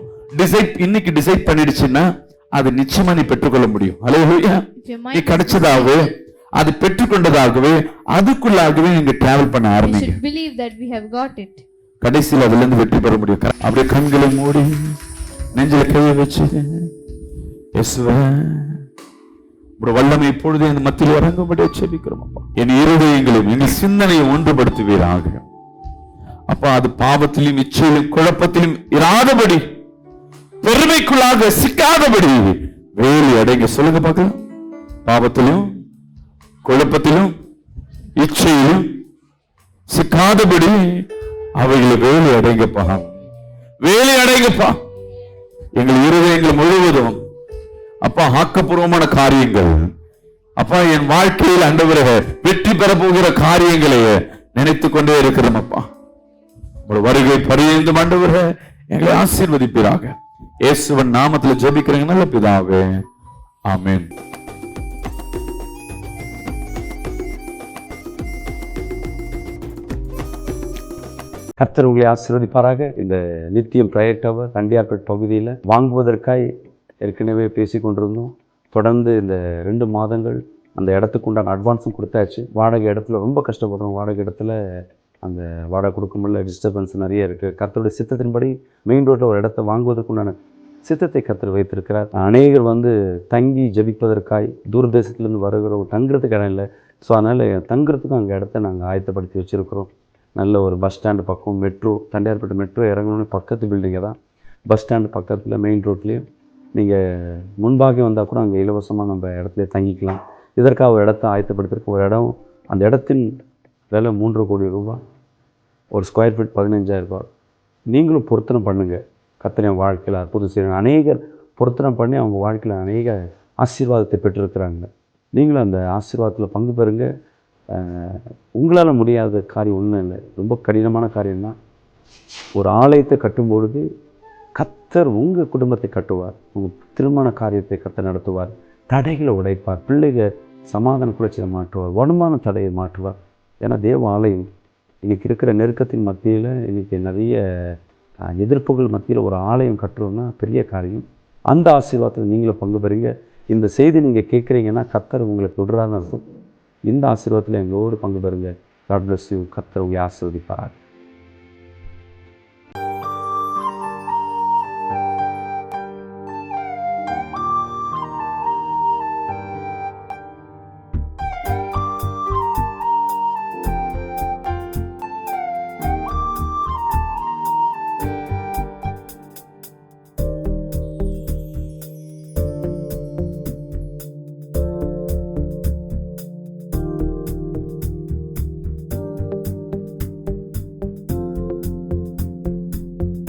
இன்னைக்கு டிசைட் பண்ணிடுச்சுன்னா அது நிச்சயமா நீ பெற்றுக்கொள்ள முடியும். ஹல்லேலூயா. நீ கிடைச்சதாகவே அது பெற்றுக்கொண்டதாகவே அதுக்குள்ளாகவே நீங்க டிராவல் பண்ண We ஆரம்பிங்க. should believe that we have got it. கடைசியில் அதுல இருந்து வெற்றி பெற முடியும். அப்படியே கண்களை மூடி நெஞ்சில கையை வச்சு, இயேசுவே உம்முடைய வல்லமை இப்பொழுதே இந்த மத்தியில் இறங்கும்படி ஜெபிக்கிறோம் அப்பா. என் இருதயங்களையும் எங்கள் சிந்தனையை ஒன்றுபடுத்துவீராக அப்பா. அது பாவத்திலும் இச்சையிலும் குழப்பத்திலும் இராதபடி, பெருமைக்குள்ளாக சிக்காதபடி வேலி அடைங்க. சொல்லுங்க பார்க்கலாம். பாவத்திலும் குழப்பத்திலும் இச்சையிலும் சிக்காதபடி அவைகளை வேலி அடைங்கப்பா, வேலி அடைங்கப்பா. எங்கள் இருதயங்கள் முழுவதும் அப்பா ஆக்கப்பூர்வமான காரியங்கள் அப்பா, என் வாழ்க்கையில் ஆண்டவரே வெற்றி பெற போகிற காரியங்களை நினைத்துக் கொண்டே இருக்கிறோம் அப்பா. உங்கள் வருகை பரியந்தும் ஆண்டவரே எங்களை ஆசீர்வதிப்பீராக. இயேசுவின் நாமத்தில் ஜெபிக்கிறேன் நல்ல பிதாவே, ஆமென். கர்த்தர் உங்களை ஆசீர்வதிப்பாராக. இந்த நித்தியம் பிரயர் டவர் தண்டியார்பேட் பகுதியில் வாங்குவதற்காய் ஏற்கனவே பேசி கொண்டிருந்தோம். தொடர்ந்து இந்த 2 மாதங்கள் அந்த இடத்துக்கு உண்டான அட்வான்ஸும் கொடுத்தாச்சு. வாடகை இடத்துல ரொம்ப கஷ்டப்படுறோம். வாடகை இடத்துல அந்த வாடகை கொடுக்க முடியல, டிஸ்டர்பன்ஸ் நிறைய இருக்குது. கர்த்தருடைய சித்தத்தின்படி மெயின் ரோட்டில் ஒரு இடத்த வாங்குவதற்குண்டான சித்தத்தை கர்த்தர் வைத்திருக்கிறார். அநேகர் தங்கி ஜெபிப்பதற்காய் தூரதேசத்துலேருந்து வருகிறோம், தங்குறதுக்கு இடம் இல்லை. ஸோ அதனால் தங்குறதுக்கும் அங்கே இடத்த நாங்கள் ஆயத்தப்படுத்தி வச்சுருக்கிறோம். நல்ல ஒரு பஸ் ஸ்டாண்டு பக்கம், மெட்ரோ, தண்டையார்பேட்டை மெட்ரோ இறங்கணும்னு பக்கத்து பில்டிங்கை தான். பஸ் ஸ்டாண்டு பக்கத்தில் மெயின் ரோட்லேயும் நீங்கள் முன்பாக வந்தால் கூட அங்கே இலவசமாக நம்ம இடத்துல தங்கிக்கலாம். இதற்காக ஒரு இடத்த ஆயத்தப்படுத்திருக்க ஒரு இடம், அந்த இடத்தின் விலை 3 கோடி ரூபாய், ஒரு ஸ்கொயர் ஃபீட் 15,000 ரூபாய். நீங்களும் பொருத்தனை பண்ணுங்கள். கர்த்தர் என் வாழ்க்கையில் அற்புதம் செய்யணும். அநேகர் பொருத்தனை பண்ணி அவங்க வாழ்க்கையில் அநேக ஆசீர்வாதத்தை பெற்றிருக்கிறாங்க. நீங்களும் அந்த ஆசீர்வாதத்தில் பங்கு பெறுங்க. உங்களால் முடியாத காரியம் ஒன்றும் இல்லை, ரொம்ப கடினமான காரியம்தான். ஒரு ஆலயத்தை கட்டும்பொழுது கர்த்தர் உங்கள் குடும்பத்தை கட்டுவார், உங்கள் திருமண காரியத்தை கர்த்தர் நடத்துவார், தடைகளை உடைப்பார், பிள்ளைகள் சமாதான குறைச்சியை மாற்றுவார், வருமான தடையை மாற்றுவார். ஏன்னா தேவ ஆலயம் இன்றைக்கி இருக்கிற நெருக்கத்தின் மத்தியில், இன்றைக்கி நிறைய எதிர்ப்புகள் மத்தியில் ஒரு ஆலயம் கட்டுறோன்னா பெரிய காரியம். அந்த ஆசீர்வாதத்தில் நீங்களும் பங்கு பெறுங்க. இந்த செய்தி நீங்கள் கேட்குறீங்கன்னா கர்த்தர் உங்களை தொடரான்னு அர்த்தம். இந்த ஆசீர்வாதத்தில் எங்களோடு பங்கு பெறுங்க. God bless you. கர்த்தர் உங்களை ஆசீர்வதிப்பார்.